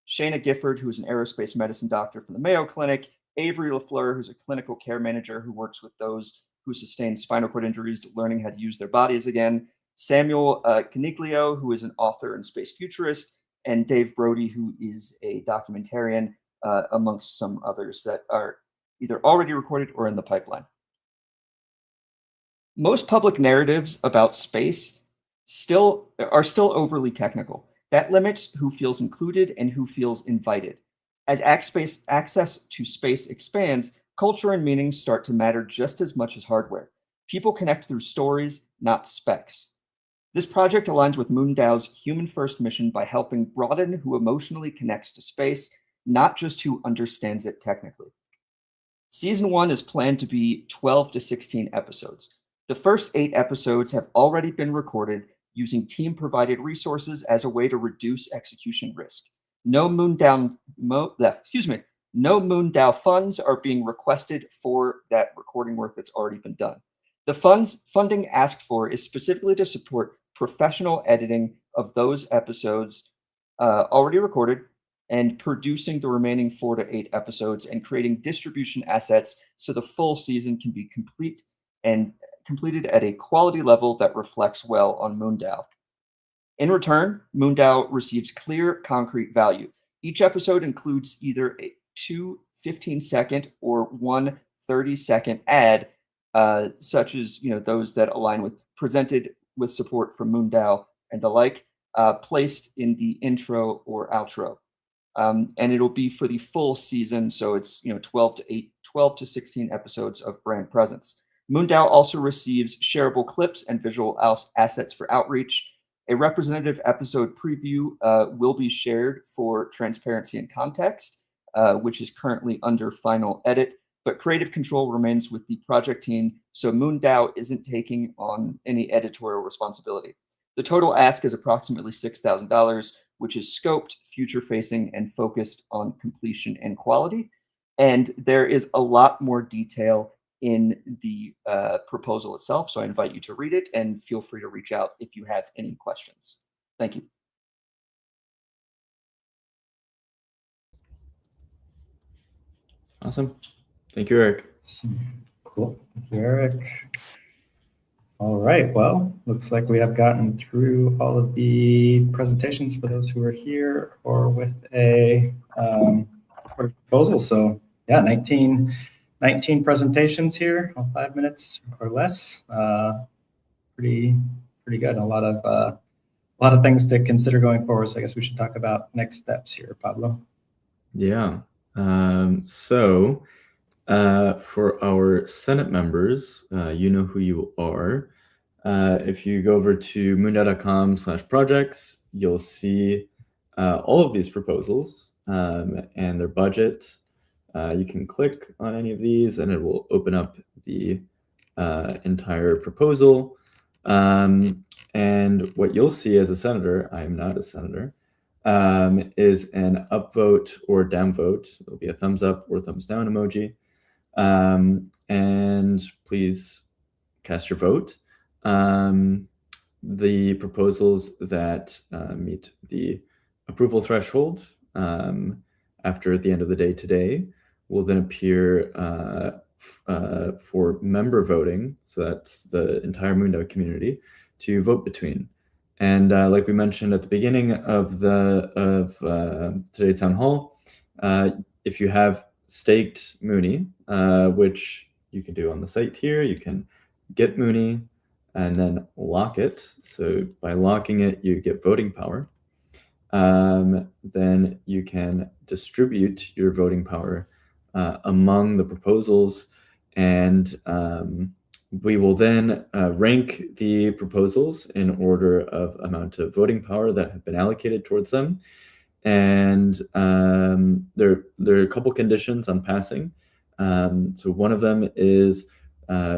Shayna Gifford, who is an aerospace medicine doctor from the Mayo Clinic, Avery LaFleur, who's a clinical care manager who works with those who sustain spinal cord injuries, learning how to use their bodies again, Samuel Caniglio, who is an author and space futurist, and Dave Brody, who is a documentarian, amongst some others that are either already recorded or in the pipeline. Most public narratives about space are still overly technical. That limits who feels included and who feels invited. As access to space expands, culture and meaning start to matter just as much as hardware. People connect through stories, not specs. This project aligns with MoonDAO's Human First mission by helping broaden who emotionally connects to space, not just who understands it technically. Season 1 is planned to be 12 to 16 episodes. The first 8 episodes have already been recorded using team-provided resources as a way to reduce execution risk. No MoonDAO funds are being requested for that recording work that's already been done. The funding asked for is specifically to support professional editing of those episodes already recorded and producing the remaining 4 to 8 episodes and creating distribution assets so the full season can be completed at a quality level that reflects well on MoonDAO. In return, MoonDAO receives clear, concrete value. Each episode includes either 2 15-second or 1 30-second ad, such as those that align with presented with support from MoonDAO and the like, placed in the intro or outro. And it'll be for the full season, so it's 12 to 16 episodes of brand presence. MoonDAO also receives shareable clips and visual assets for outreach. A representative episode preview will be shared for transparency and context, which is currently under final edit, but creative control remains with the project team, so MoonDAO isn't taking on any editorial responsibility. The total ask is approximately $6,000, which is scoped, future-facing, and focused on completion and quality. And there is a lot more detail in the proposal itself, so I invite you to read it and feel free to reach out if you have any questions. Thank you. Awesome. Thank you, Eric. Cool. Thank you, Eric. All right. Well, looks like we have gotten through all of the presentations for those who are here or with a proposal. So yeah, 19 presentations here, 5 minutes or less. Pretty good. A lot lot of things to consider going forward. So I guess we should talk about next steps here, Pablo. Yeah. So for our Senate members, you know who you are. If you go over to moondao.com/projects, you'll see all of these proposals and their budget. You can click on any of these and it will open up the entire proposal. And what you'll see as a senator, I am not a senator, is an upvote or downvote. It'll be a thumbs up or thumbs down emoji. And please cast your vote. The proposals that meet the approval threshold after the end of the day today will then appear for member voting. So that's the entire MoonDAO community to vote between. And like we mentioned at the beginning of today's town hall, if you have staked Mooney, which you can do on the site here, you can get Mooney and then lock it. So by locking it, you get voting power. Then you can distribute your voting power among the proposals, and we will then rank the proposals in order of amount of voting power that have been allocated towards them. And there are a couple conditions on passing. So one of them is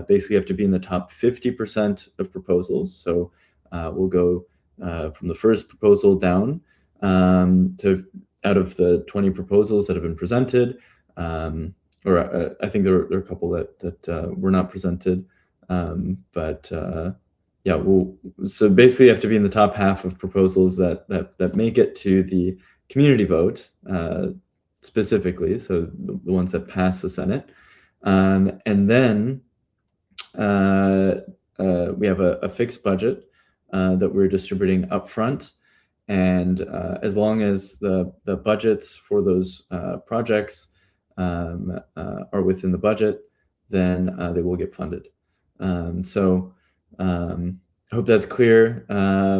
basically you have to be in the top 50% of proposals. So we'll go from the first proposal down to out of the 20 proposals that have been presented, or I think there are a couple that were not presented, but yeah, so basically you have to be in the top half of proposals that make it to the community vote specifically, so the ones that pass the Senate. And then we have a fixed budget that we're distributing upfront. And as long as the budgets for those projects are within the budget, then they will get funded. So I hope that's clear. I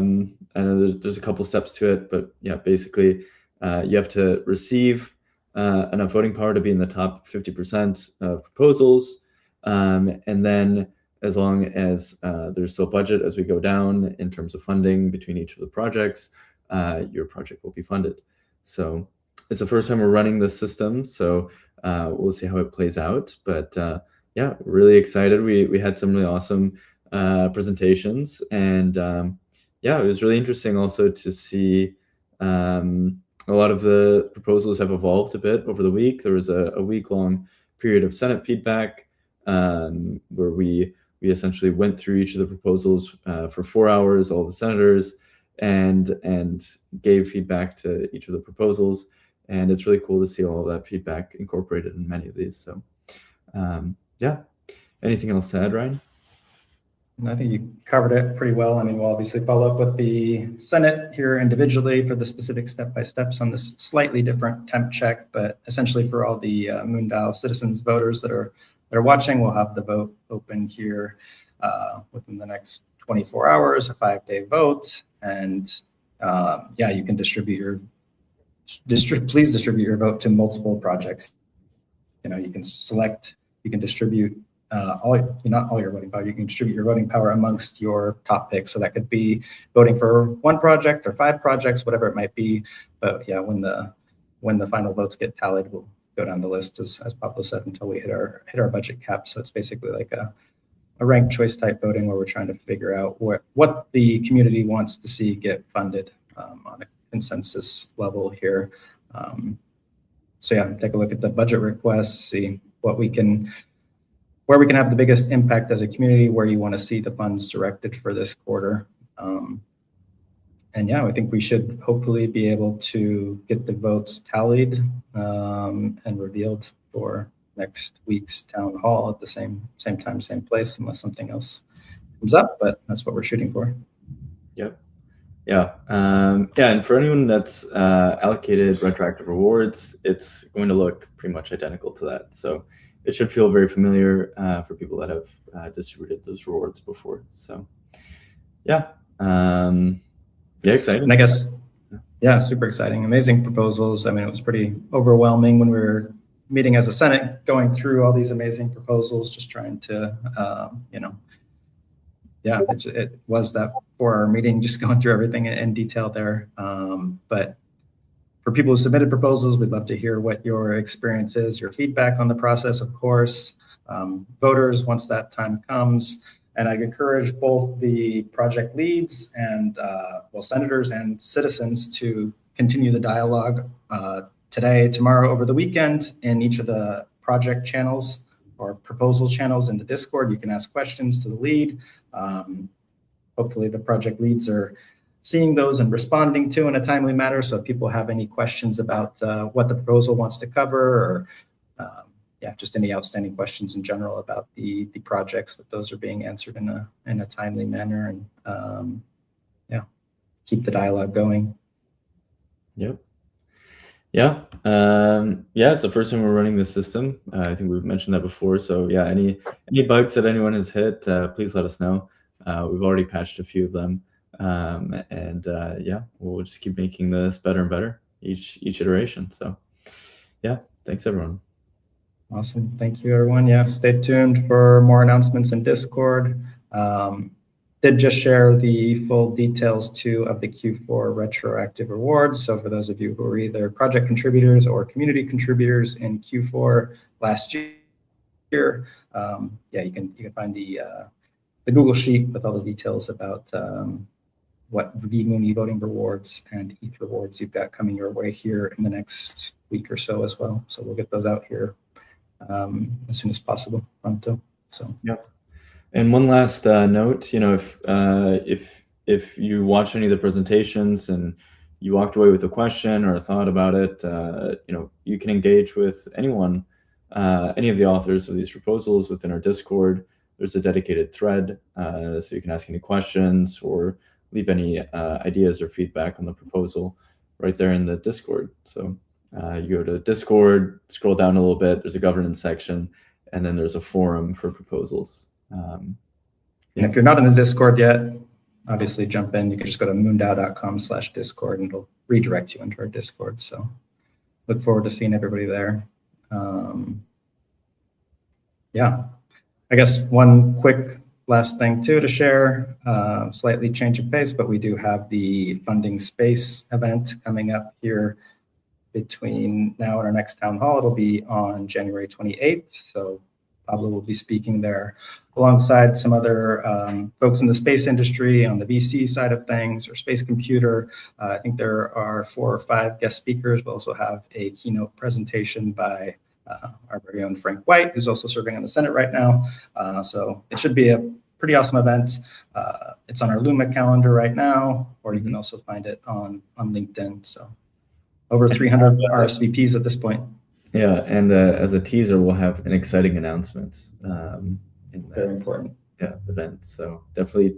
know there's a couple steps to it, but yeah, basically you have to receive enough voting power to be in the top 50% of proposals. And then as long as there's still budget as we go down in terms of funding between each of the projects, your project will be funded. So it's the first time we're running this system, so we'll see how it plays out. But yeah, really excited. We had some really awesome presentations, and yeah, it was really interesting also to see a lot of the proposals have evolved a bit over the week. There was a week-long period of Senate feedback where we essentially went through each of the proposals for 4 hours, all the senators, and gave feedback to each of the proposals. And it's really cool to see all of that feedback incorporated in many of these. So yeah, anything else to add, Ryan? I think you covered it pretty well. I mean, we'll obviously follow up with the Senate here individually for the specific step-by-steps on this slightly different temp check, but essentially for all the MoonDAO citizens voters that are watching, we'll have the vote open here within the next 24 hours, a 5-day vote. And yeah, you can please distribute your vote to multiple projects. You know, you can select, you can distribute not all your voting power, you can distribute your voting power amongst your top picks. So that could be voting for 1 project or 5 projects, whatever it might be. But yeah, when the final votes get tallied, we'll go down the list, as Pablo said, until we hit our budget cap. So it's basically like a ranked choice type voting where we're trying to figure out what the community wants to see get funded on a consensus level here. So yeah, take a look at the budget requests, see where we can have the biggest impact as a community, where you want to see the funds directed for this quarter. And yeah, I think we should hopefully be able to get the votes tallied and revealed for next week's town hall at the same time, same place, unless something else comes up, but that's what we're shooting for. Yep. Yeah. Yeah, and for anyone that's allocated retroactive rewards, it's going to look pretty much identical to that. So it should feel very familiar for people that have distributed those rewards before. So yeah. Yeah, exciting. And I guess, yeah, super exciting, amazing proposals. I mean, it was pretty overwhelming when we were meeting as a Senate, going through all these amazing proposals, just trying to, yeah, it was that 4-hour meeting, just going through everything in detail there. But for people who submitted proposals, we'd love to hear what your experience is, your feedback on the process, of course, voters once that time comes. And I'd encourage both the project leads and senators and citizens to continue the dialogue today, tomorrow, over the weekend in each of the project channels or proposals channels in the Discord. You can ask questions to the lead. Hopefully the project leads are seeing those and responding to in a timely manner. So if people have any questions about what the proposal wants to cover, or just any outstanding questions in general about the projects, that those are being answered in a timely manner, and keep the dialogue going. Yep. Yeah. It's the first time we're running this system. I think we've mentioned that before. So yeah, any bugs that anyone has hit, please let us know. We've already patched a few of them. We'll just keep making this better and better each iteration. So yeah, thanks everyone. Awesome. Thank you, everyone. Yeah, stay tuned for more announcements in Discord. Did just share the full details too of the Q4 retroactive rewards. So for those of you who are either project contributors or community contributors in Q4 last year, you can find the Google Sheet with all the details about what the Moon voting rewards and ETH rewards you've got coming your way here in the next week or so as well. So we'll get those out here as soon as possible, pronto. So yeah. And one last note, if you watch any of the presentations and you walked away with a question or a thought about it, you can engage with anyone, any of the authors of these proposals within our Discord. There's a dedicated thread, so you can ask any questions or leave any ideas or feedback on the proposal right there in the Discord. So you go to Discord, scroll down a little bit, there's a governance section, and then there's a forum for proposals. And if you're not in the Discord yet, obviously jump in. You can just go to moondao.com/Discord and it'll redirect you into our Discord. So look forward to seeing everybody there. I guess one quick last thing too to share, slightly change of pace, but we do have the Funding Space event coming up here between now and our next town hall. It'll be on January 28th. So Pablo will be speaking there alongside some other folks in the space industry on the VC side of things, or space computer. I think there are 4 or 5 guest speakers. We'll also have a keynote presentation by our very own Frank White, who's also serving on the Senate right now. So it should be a pretty awesome event. It's on our Luma calendar right now, or you can also find it on LinkedIn. So over 300 RSVPs at this point. Yeah, and as a teaser, we'll have an exciting announcement in that, very important. Event. So definitely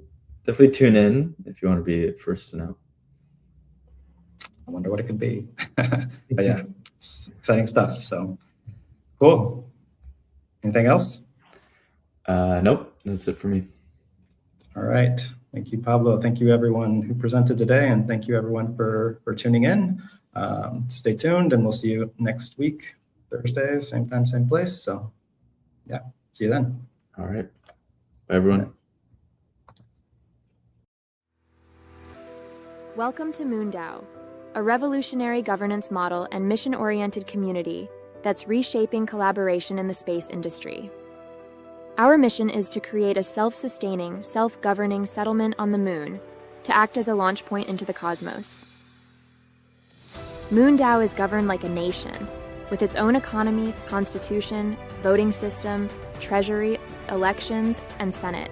tune in if you want to be first to know. I wonder what it could be. But yeah, it's exciting stuff. So cool. Anything else? Nope, that's it for me. All right. Thank you, Pablo. Thank you, everyone who presented today, and thank you, everyone, for tuning in. Stay tuned, and we'll see you next week, Thursday, same time, same place. So yeah, see you then. All right. Bye, everyone. Welcome to MoonDAO, a revolutionary governance model and mission-oriented community that's reshaping collaboration in the space industry. Our mission is to create a self-sustaining, self-governing settlement on the moon to act as a launch point into the cosmos. MoonDAO is governed like a nation, with its own economy, constitution, voting system, treasury, elections, and senate,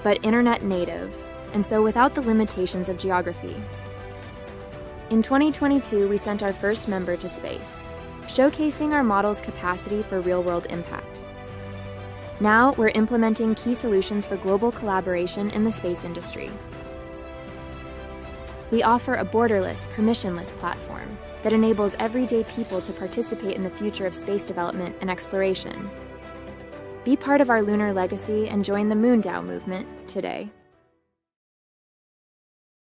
but internet native, and so without the limitations of geography. In 2022, we sent our first member to space, showcasing our model's capacity for real-world impact. Now, we're implementing key solutions for global collaboration in the space industry. We offer a borderless, permissionless platform that enables everyday people to participate in the future of space development and exploration. Be part of our lunar legacy and join the MoonDAO movement today.